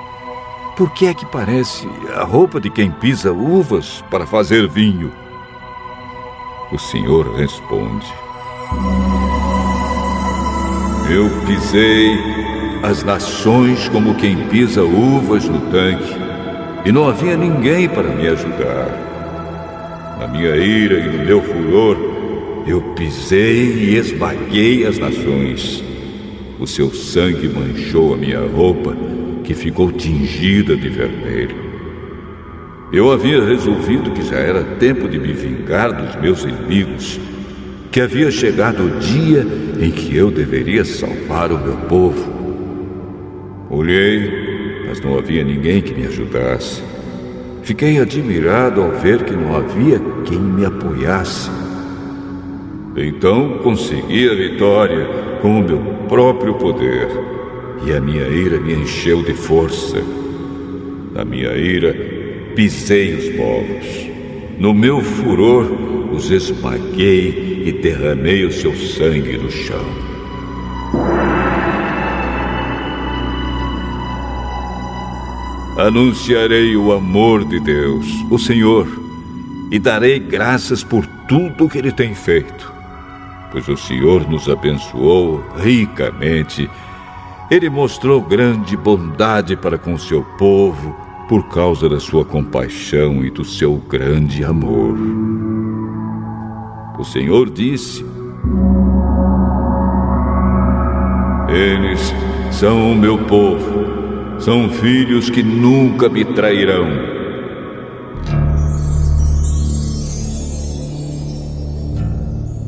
Por que é que parece a roupa de quem pisa uvas para fazer vinho? O Senhor responde: eu pisei as nações como quem pisa uvas no tanque, e não havia ninguém para me ajudar. Na minha ira e no meu furor, eu pisei e esmaguei as nações. O seu sangue manchou a minha roupa, que ficou tingida de vermelho. Eu havia resolvido que já era tempo de me vingar dos meus inimigos, que havia chegado o dia em que eu deveria salvar o meu povo. Olhei, mas não havia ninguém que me ajudasse. Fiquei admirado ao ver que não havia quem me apoiasse. Então consegui a vitória com o meu próprio poder, e a minha ira me encheu de força. Na minha ira, pisei os povos. No meu furor, os esmaguei e derramei o seu sangue no chão. Anunciarei o amor de Deus, o Senhor, e darei graças por tudo que Ele tem feito, pois o Senhor nos abençoou ricamente. Ele mostrou grande bondade para com seu povo por causa da sua compaixão e do seu grande amor. O Senhor disse: eles são o meu povo. São filhos que nunca me trairão.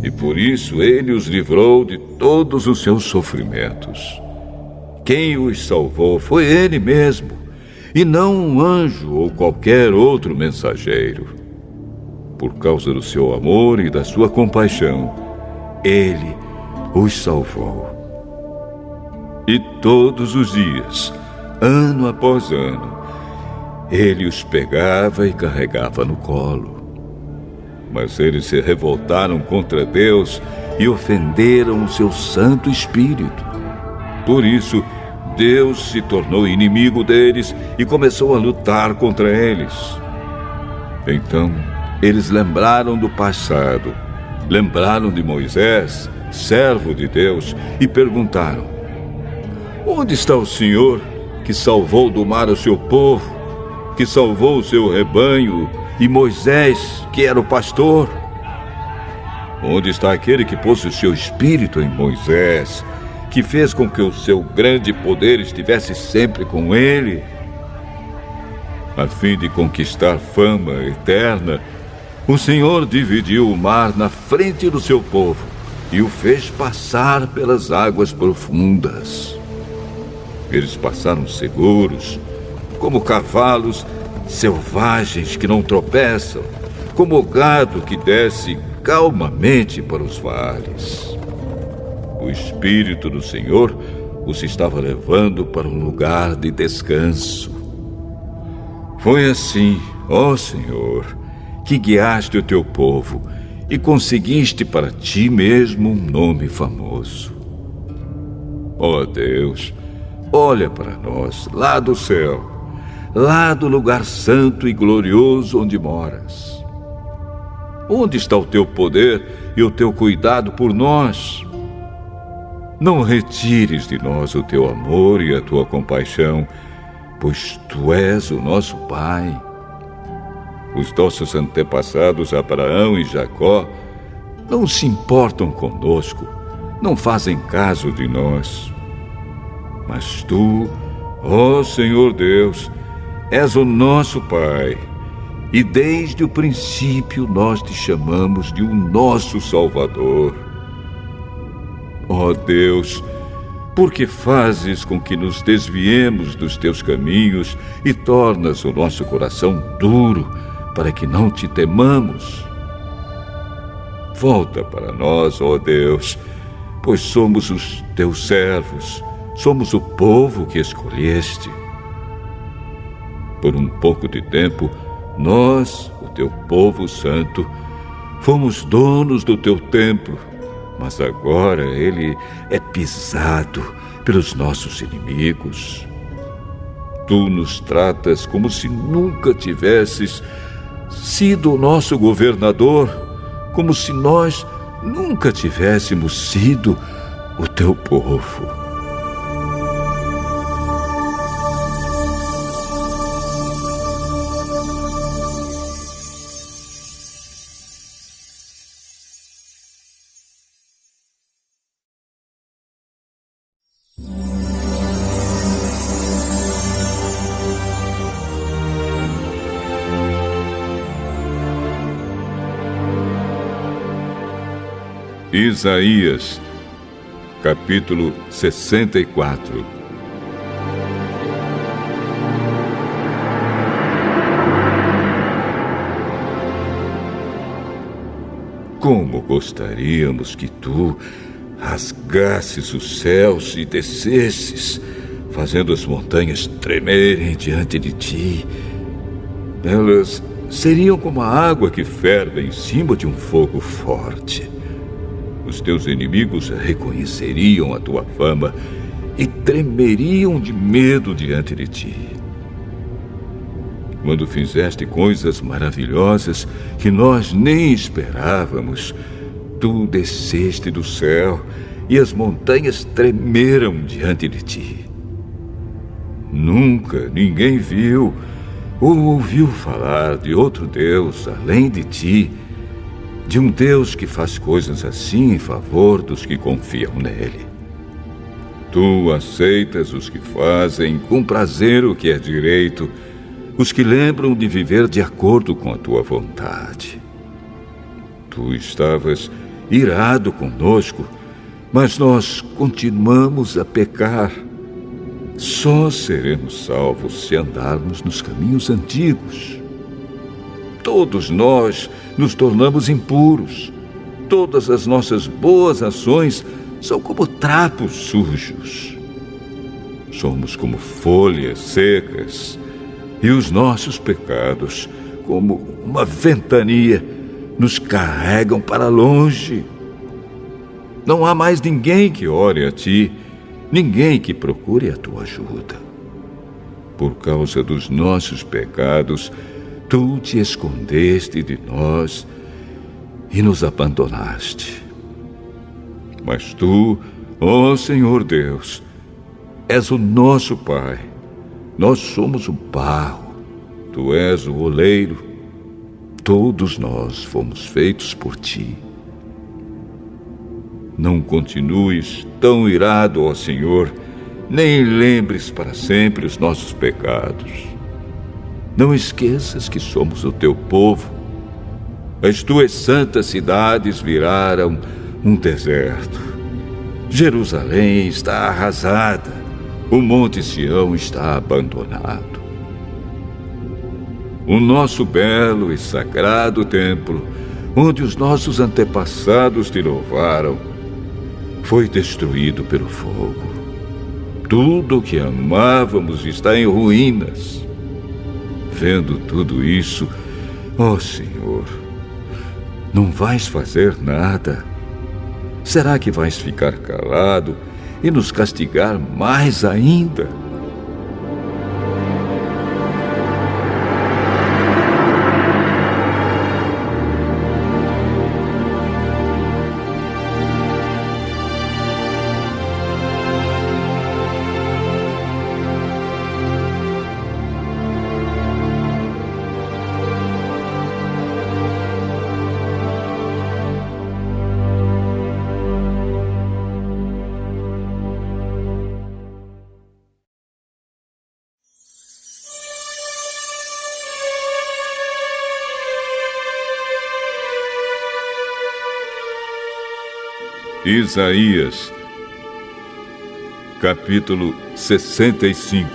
E por isso ele os livrou de todos os seus sofrimentos. Quem os salvou foi ele mesmo, e não um anjo ou qualquer outro mensageiro. Por causa do seu amor e da sua compaixão, ele os salvou. E todos os dias, ano após ano, ele os pegava e carregava no colo. Mas eles se revoltaram contra Deus e ofenderam o seu Santo Espírito. Por isso, Deus se tornou inimigo deles e começou a lutar contra eles. Então, eles lembraram do passado, lembraram de Moisés, servo de Deus, e perguntaram: onde está o Senhor que salvou do mar o seu povo, que salvou o seu rebanho, e Moisés, que era o pastor? Onde está aquele que pôs o seu espírito em Moisés, que fez com que o seu grande poder estivesse sempre com ele? A fim de conquistar fama eterna, o Senhor dividiu o mar na frente do seu povo e o fez passar pelas águas profundas. Eles passaram seguros, como cavalos selvagens que não tropeçam, como o gado que desce calmamente para os vales. O Espírito do Senhor os estava levando para um lugar de descanso. Foi assim, ó Senhor, que guiaste o teu povo e conseguiste para ti mesmo um nome famoso. Ó Deus, olha para nós lá do céu, lá do lugar santo e glorioso onde moras. Onde está o teu poder e o teu cuidado por nós? Não retires de nós o teu amor e a tua compaixão, pois tu és o nosso Pai. Os nossos antepassados Abraão e Jacó não se importam conosco, não fazem caso de nós. Mas tu, ó Senhor Deus, és o nosso Pai, e desde o princípio nós te chamamos de o nosso Salvador. Ó Deus, por que fazes com que nos desviemos dos teus caminhos e tornas o nosso coração duro para que não te temamos? Volta para nós, ó Deus, pois somos os teus servos, somos o povo que escolheste. Por um pouco de tempo, nós, o teu povo santo, fomos donos do teu templo, mas agora ele é pisado pelos nossos inimigos. Tu nos tratas como se nunca tivesses sido o nosso governador, como se nós nunca tivéssemos sido o teu povo. Isaías, capítulo 64. Como gostaríamos que tu rasgasses os céus e descesses, fazendo as montanhas tremerem diante de ti. Elas seriam como a água que ferve em cima de um fogo forte. Os teus inimigos reconheceriam a tua fama e tremeriam de medo diante de ti. Quando fizeste coisas maravilhosas que nós nem esperávamos, tu desceste do céu e as montanhas tremeram diante de ti. Nunca ninguém viu ou ouviu falar de outro Deus além de ti, de um Deus que faz coisas assim em favor dos que confiam nele. Tu aceitas os que fazem com prazer o que é direito, os que lembram de viver de acordo com a tua vontade. Tu estavas irado conosco, mas nós continuamos a pecar. Só seremos salvos se andarmos nos caminhos antigos. Todos nós nos tornamos impuros. Todas as nossas boas ações são como trapos sujos. Somos como folhas secas, e os nossos pecados, como uma ventania, nos carregam para longe. Não há mais ninguém que ore a ti, ninguém que procure a tua ajuda. Por causa dos nossos pecados, tu te escondeste de nós e nos abandonaste. Mas tu, ó Senhor Deus, és o nosso Pai. Nós somos o barro, tu és o oleiro. Todos nós fomos feitos por ti. Não continues tão irado, ó Senhor, nem lembres para sempre os nossos pecados. Não esqueças que somos o teu povo. As tuas santas cidades viraram um deserto. Jerusalém está arrasada. O Monte Sião está abandonado. O nosso belo e sagrado templo, onde os nossos antepassados te louvaram, foi destruído pelo fogo. Tudo o que amávamos está em ruínas. Vendo tudo isso, ó Senhor, não vais fazer nada? Será que vais ficar calado e nos castigar mais ainda? Isaías, capítulo 65.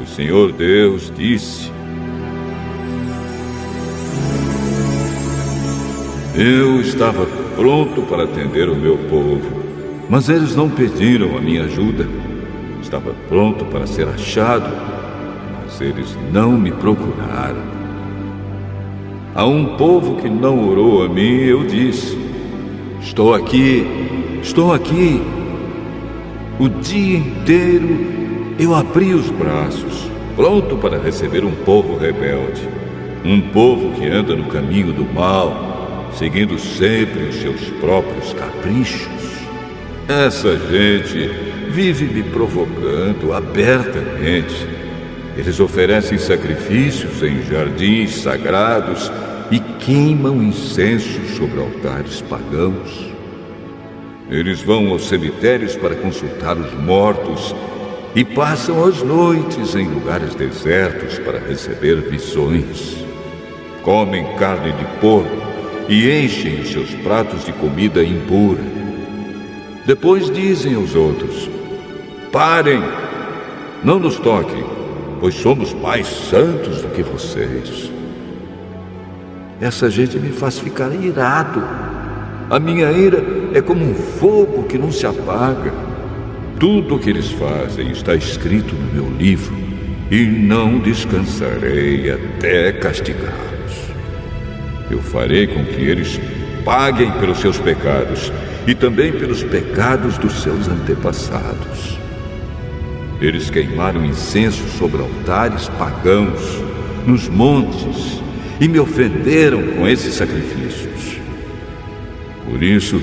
O Senhor Deus disse: Eu estava pronto para atender o meu povo, mas eles não pediram a minha ajuda. Estava pronto para ser achado, eles não me procuraram. A um povo que não orou a mim, eu disse: estou aqui, estou aqui. O dia inteiro eu abri os braços, pronto para receber um povo rebelde, um povo que anda no caminho do mal, seguindo sempre os seus próprios caprichos. Essa gente vive me provocando abertamente. Eles oferecem sacrifícios em jardins sagrados e queimam incenso sobre altares pagãos. Eles vão aos cemitérios para consultar os mortos e passam as noites em lugares desertos para receber visões. Comem carne de porco e enchem os seus pratos de comida impura. Depois dizem aos outros: parem, não nos toquem, pois somos mais santos do que vocês. Essa gente me faz ficar irado. A minha ira é como um fogo que não se apaga. Tudo o que eles fazem está escrito no meu livro, e não descansarei até castigá-los. Eu farei com que eles paguem pelos seus pecados e também pelos pecados dos seus antepassados. Eles queimaram incenso sobre altares pagãos, nos montes, e me ofenderam com esses sacrifícios. Por isso,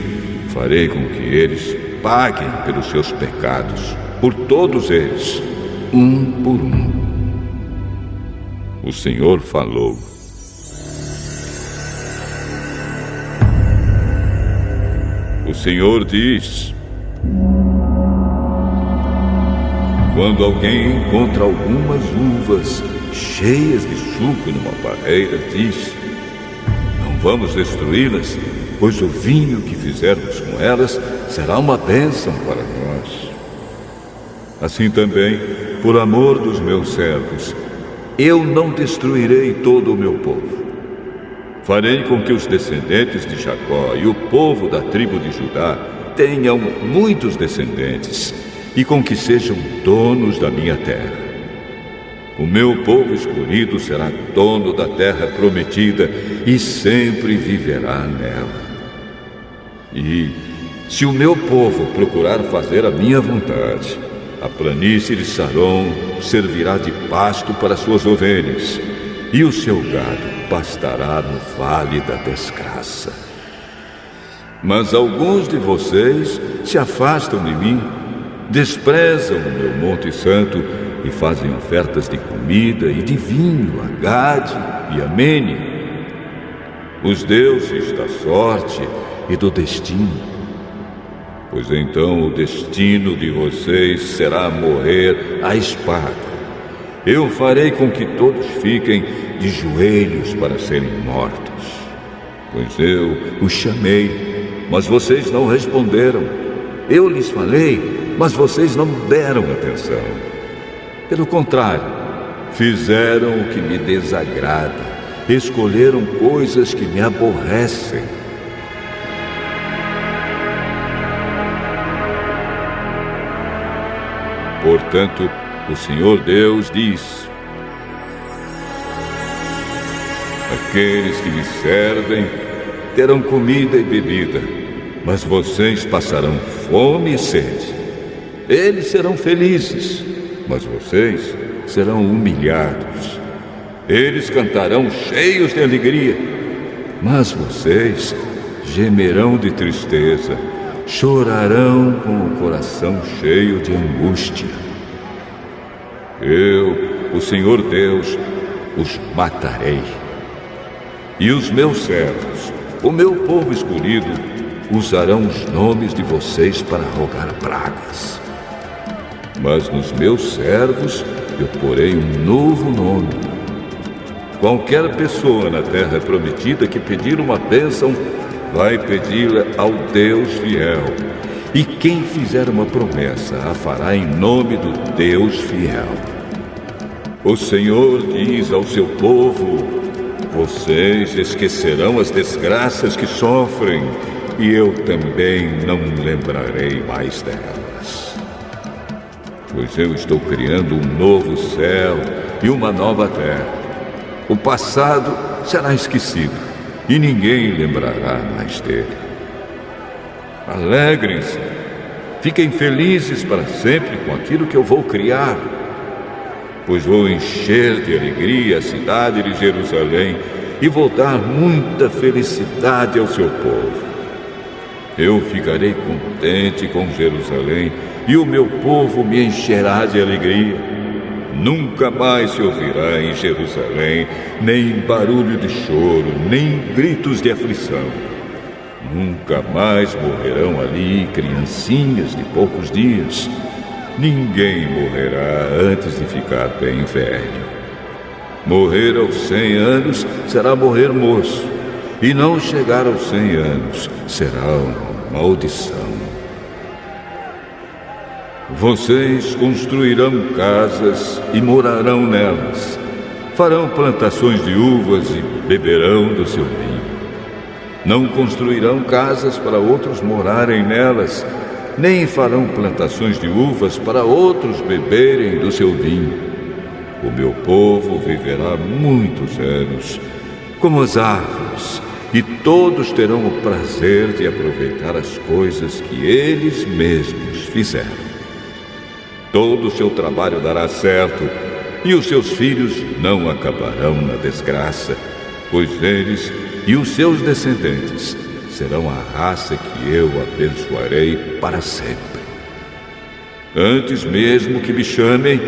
farei com que eles paguem pelos seus pecados, por todos eles, um por um. O Senhor falou. O Senhor diz: quando alguém encontra algumas uvas cheias de suco numa parreira, diz: não vamos destruí-las, pois o vinho que fizermos com elas será uma bênção para nós. Assim também, por amor dos meus servos, eu não destruirei todo o meu povo. Farei com que os descendentes de Jacó e o povo da tribo de Judá tenham muitos descendentes, e com que sejam donos da minha terra. O meu povo escolhido será dono da terra prometida e sempre viverá nela. E, se o meu povo procurar fazer a minha vontade, a planície de Saron servirá de pasto para suas ovelhas, e o seu gado pastará no vale da desgraça. Mas alguns de vocês se afastam de mim, desprezam o meu monte santo e fazem ofertas de comida e de vinho a Gade e a Mene, os deuses da sorte e do destino. Pois então o destino de vocês será morrer à espada. Eu farei com que todos fiquem de joelhos para serem mortos. Pois eu os chamei, mas vocês não responderam. Eu lhes falei, mas vocês não deram atenção. Pelo contrário, fizeram o que me desagrada. Escolheram coisas que me aborrecem. Portanto, o Senhor Deus diz: aqueles que me servem terão comida e bebida, mas vocês passarão fome e sede. Eles serão felizes, mas vocês serão humilhados. Eles cantarão cheios de alegria, mas vocês gemerão de tristeza, chorarão com o coração cheio de angústia. Eu, o Senhor Deus, os matarei. E os meus servos, o meu povo escolhido, usarão os nomes de vocês para rogar pragas. Mas nos meus servos eu porei um novo nome. Qualquer pessoa na terra prometida que pedir uma bênção, vai pedi-la ao Deus fiel. E quem fizer uma promessa, a fará em nome do Deus fiel. O Senhor diz ao seu povo: vocês esquecerão as desgraças que sofrem, e eu também não lembrarei mais delas. Pois eu estou criando um novo céu e uma nova terra. O passado será esquecido e ninguém lembrará mais dele. Alegrem-se, fiquem felizes para sempre com aquilo que eu vou criar, pois vou encher de alegria a cidade de Jerusalém e vou dar muita felicidade ao seu povo. Eu ficarei contente com Jerusalém e o meu povo me encherá de alegria. Nunca mais se ouvirá em Jerusalém nem barulho de choro, nem gritos de aflição. Nunca mais morrerão ali criancinhas de poucos dias. Ninguém morrerá antes de ficar bem velho. Morrer aos 100 anos será morrer moço, e não chegar aos 100 anos será uma maldição. Vocês construirão casas e morarão nelas. Farão plantações de uvas e beberão do seu vinho. Não construirão casas para outros morarem nelas, nem farão plantações de uvas para outros beberem do seu vinho. O meu povo viverá muitos anos, como as árvores, e todos terão o prazer de aproveitar as coisas que eles mesmos fizeram. Todo o seu trabalho dará certo, e os seus filhos não acabarão na desgraça, pois eles e os seus descendentes serão a raça que eu abençoarei para sempre. Antes mesmo que me chamem,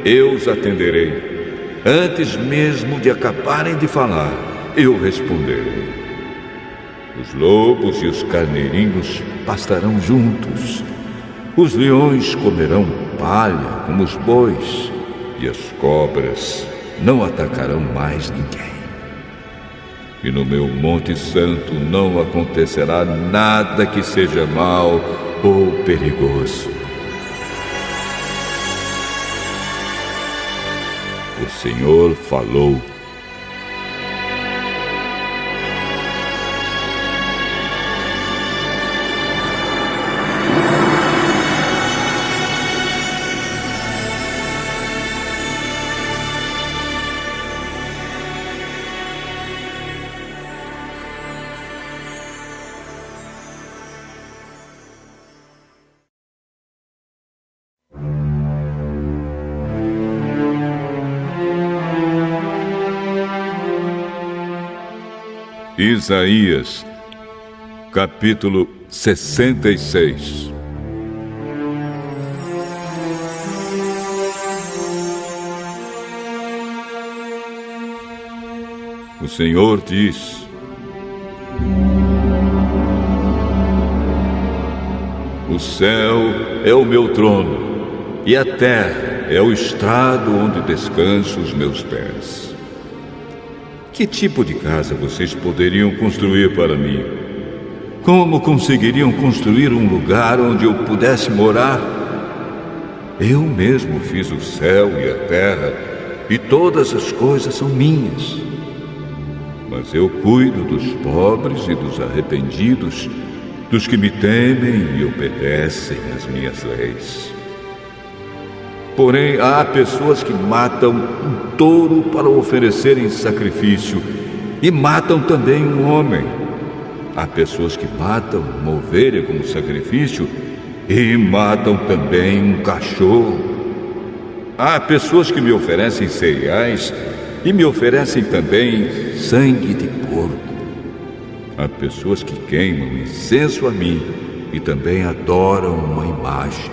eu os atenderei. Antes mesmo de acabarem de falar, eu responderei. Os lobos e os carneirinhos pastarão juntos. Os leões comerão palha como os bois, e as cobras não atacarão mais ninguém. E no meu Monte Santo não acontecerá nada que seja mal ou perigoso. O Senhor falou. Isaías, capítulo 66. O Senhor diz: o céu é o meu trono, e a terra é o estrado onde descansam os meus pés. Que tipo de casa vocês poderiam construir para mim? Como conseguiriam construir um lugar onde eu pudesse morar? Eu mesmo fiz o céu e a terra, e todas as coisas são minhas. Mas eu cuido dos pobres e dos arrependidos, dos que me temem e obedecem às minhas leis. Porém, há pessoas que matam um touro para oferecerem sacrifício e matam também um homem. Há pessoas que matam uma ovelha como sacrifício e matam também um cachorro. Há pessoas que me oferecem cereais e me oferecem também sangue de porco. Há pessoas que queimam incenso a mim e também adoram uma imagem.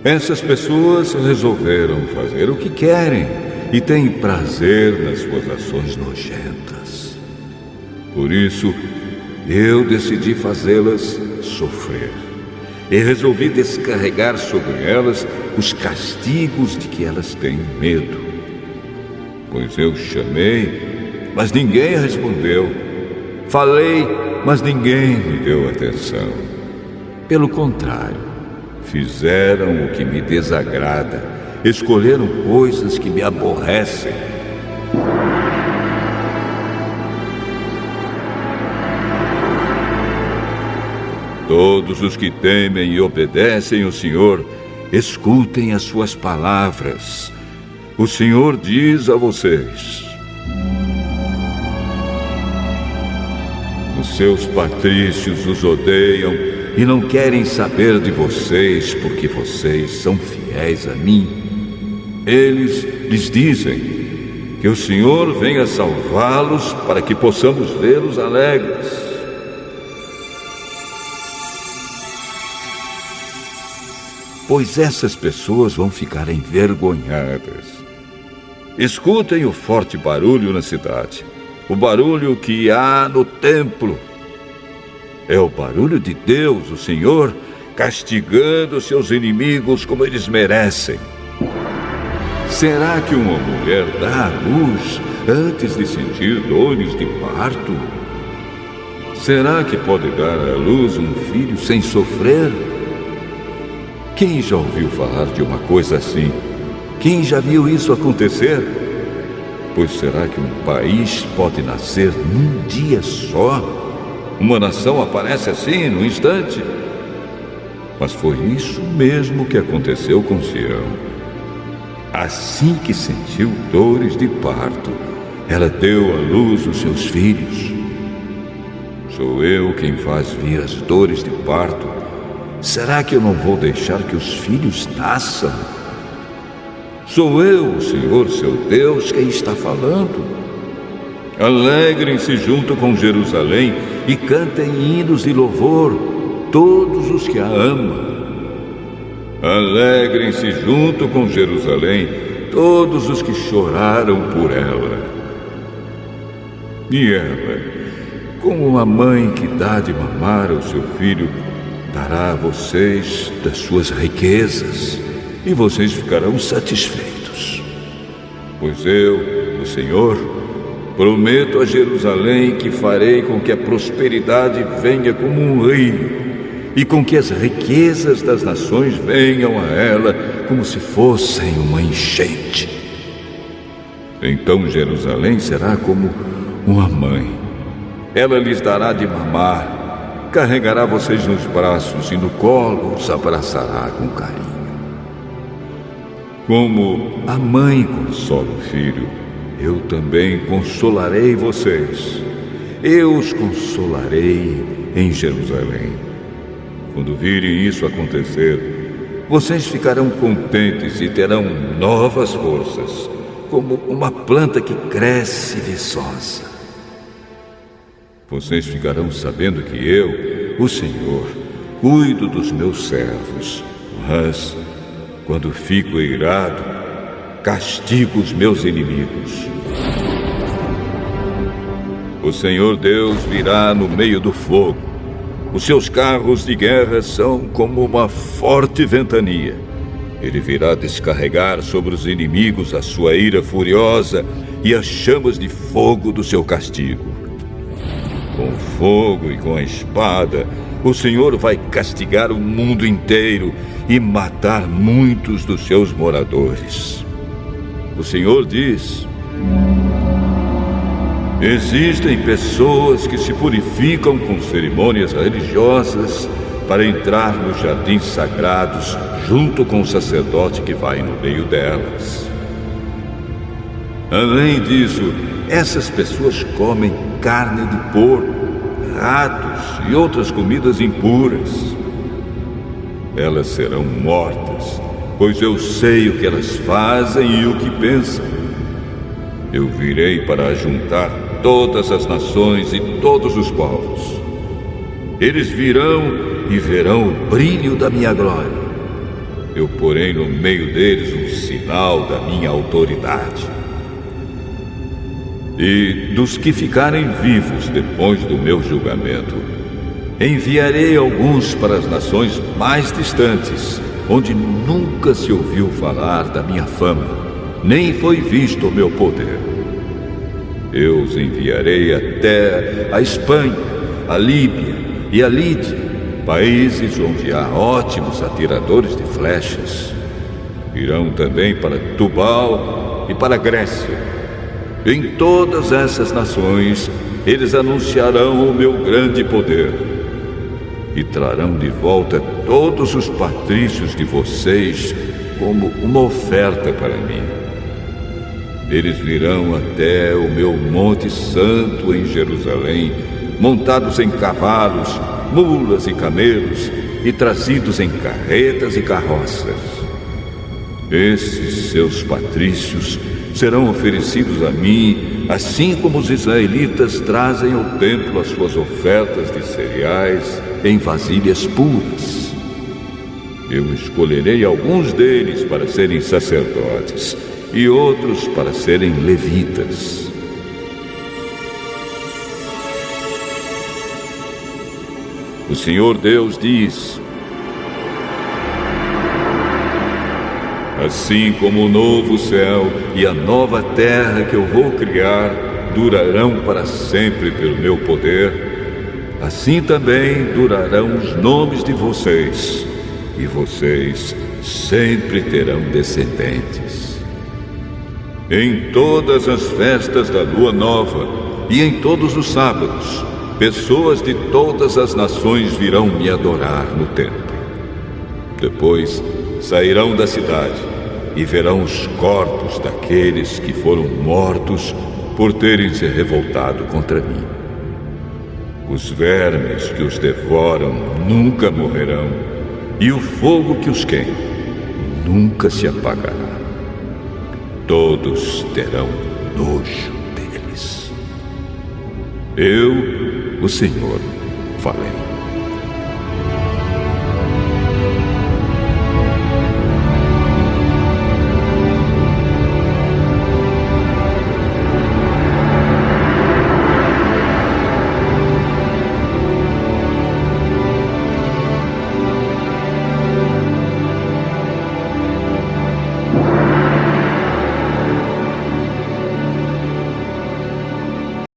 Essas pessoas resolveram fazer o que querem e têm prazer nas suas ações nojentas. Por isso, eu decidi fazê-las sofrer e resolvi descarregar sobre elas os castigos de que elas têm medo. Pois eu chamei, mas ninguém respondeu. Falei, mas ninguém me deu atenção. Pelo contrário, fizeram o que me desagrada, escolheram coisas que me aborrecem. Todos os que temem e obedecem o Senhor, escutem as suas palavras. O Senhor diz a vocês: os seus patrícios os odeiam e não querem saber de vocês porque vocês são fiéis a mim. Eles lhes dizem que o Senhor venha salvá-los para que possamos vê-los alegres. Pois essas pessoas vão ficar envergonhadas. Escutem o forte barulho na cidade, o barulho que há no templo. É o barulho de Deus, o Senhor, castigando seus inimigos como eles merecem. Será que uma mulher dá à luz antes de sentir dores de parto? Será que pode dar à luz um filho sem sofrer? Quem já ouviu falar de uma coisa assim? Quem já viu isso acontecer? Pois será que um país pode nascer num dia só? Uma nação aparece assim, num instante? Mas foi isso mesmo que aconteceu com Sião. Assim que sentiu dores de parto, ela deu à luz os seus filhos. Sou eu quem faz vir as dores de parto. Será que eu não vou deixar que os filhos nasçam? Sou eu, o Senhor, seu Deus, quem está falando. Alegrem-se junto com Jerusalém e cantem hinos de louvor, todos os que a amam. Alegrem-se junto com Jerusalém, todos os que choraram por ela. E ela, como uma mãe que dá de mamar ao seu filho, dará a vocês das suas riquezas, e vocês ficarão satisfeitos. Pois eu, o Senhor, prometo a Jerusalém que farei com que a prosperidade venha como um rio, e com que as riquezas das nações venham a ela como se fossem uma enchente. Então Jerusalém será como uma mãe. Ela lhes dará de mamar, carregará vocês nos braços e no colo os abraçará com carinho. Como a mãe consola o filho, eu também consolarei vocês. Eu os consolarei em Jerusalém. Quando virem isso acontecer, vocês ficarão contentes e terão novas forças, como uma planta que cresce viçosa. Vocês ficarão sabendo que eu, o Senhor, cuido dos meus servos, mas, quando fico irado, castigo os meus inimigos. O Senhor Deus virá no meio do fogo. Os seus carros de guerra são como uma forte ventania. Ele virá descarregar sobre os inimigos a sua ira furiosa e as chamas de fogo do seu castigo. Com fogo e com a espada, o Senhor vai castigar o mundo inteiro e matar muitos dos seus moradores. O Senhor diz: existem pessoas que se purificam com cerimônias religiosas para entrar nos jardins sagrados junto com o sacerdote que vai no meio delas. Além disso, essas pessoas comem carne de porco, ratos e outras comidas impuras. Elas serão mortas, pois eu sei o que elas fazem e o que pensam. Eu virei para juntar todas as nações e todos os povos. Eles virão e verão o brilho da minha glória. Eu porei no meio deles um sinal da minha autoridade. E dos que ficarem vivos depois do meu julgamento, enviarei alguns para as nações mais distantes, onde nunca se ouviu falar da minha fama, nem foi visto o meu poder. Eu os enviarei até a Espanha, a Líbia e a Lídia, países onde há ótimos atiradores de flechas. Irão também para Tubal e para a Grécia. Em todas essas nações, eles anunciarão o meu grande poder e trarão de volta todos os patrícios de vocês como uma oferta para mim. Eles virão até o meu Monte Santo em Jerusalém, montados em cavalos, mulas e camelos e trazidos em carretas e carroças. Esses seus patrícios serão oferecidos a mim, assim como os israelitas trazem ao templo as suas ofertas de cereais em vasilhas puras. Eu escolherei alguns deles para serem sacerdotes e outros para serem levitas. O Senhor Deus diz: assim como o novo céu e a nova terra que eu vou criar durarão para sempre pelo meu poder, assim também durarão os nomes de vocês, e vocês sempre terão descendentes. Em todas as festas da lua nova e em todos os sábados, pessoas de todas as nações virão me adorar no templo. Depois sairão da cidade e verão os corpos daqueles que foram mortos por terem se revoltado contra mim. Os vermes que os devoram nunca morrerão, e o fogo que os queima nunca se apagará. Todos terão nojo deles. Eu, o Senhor, falei.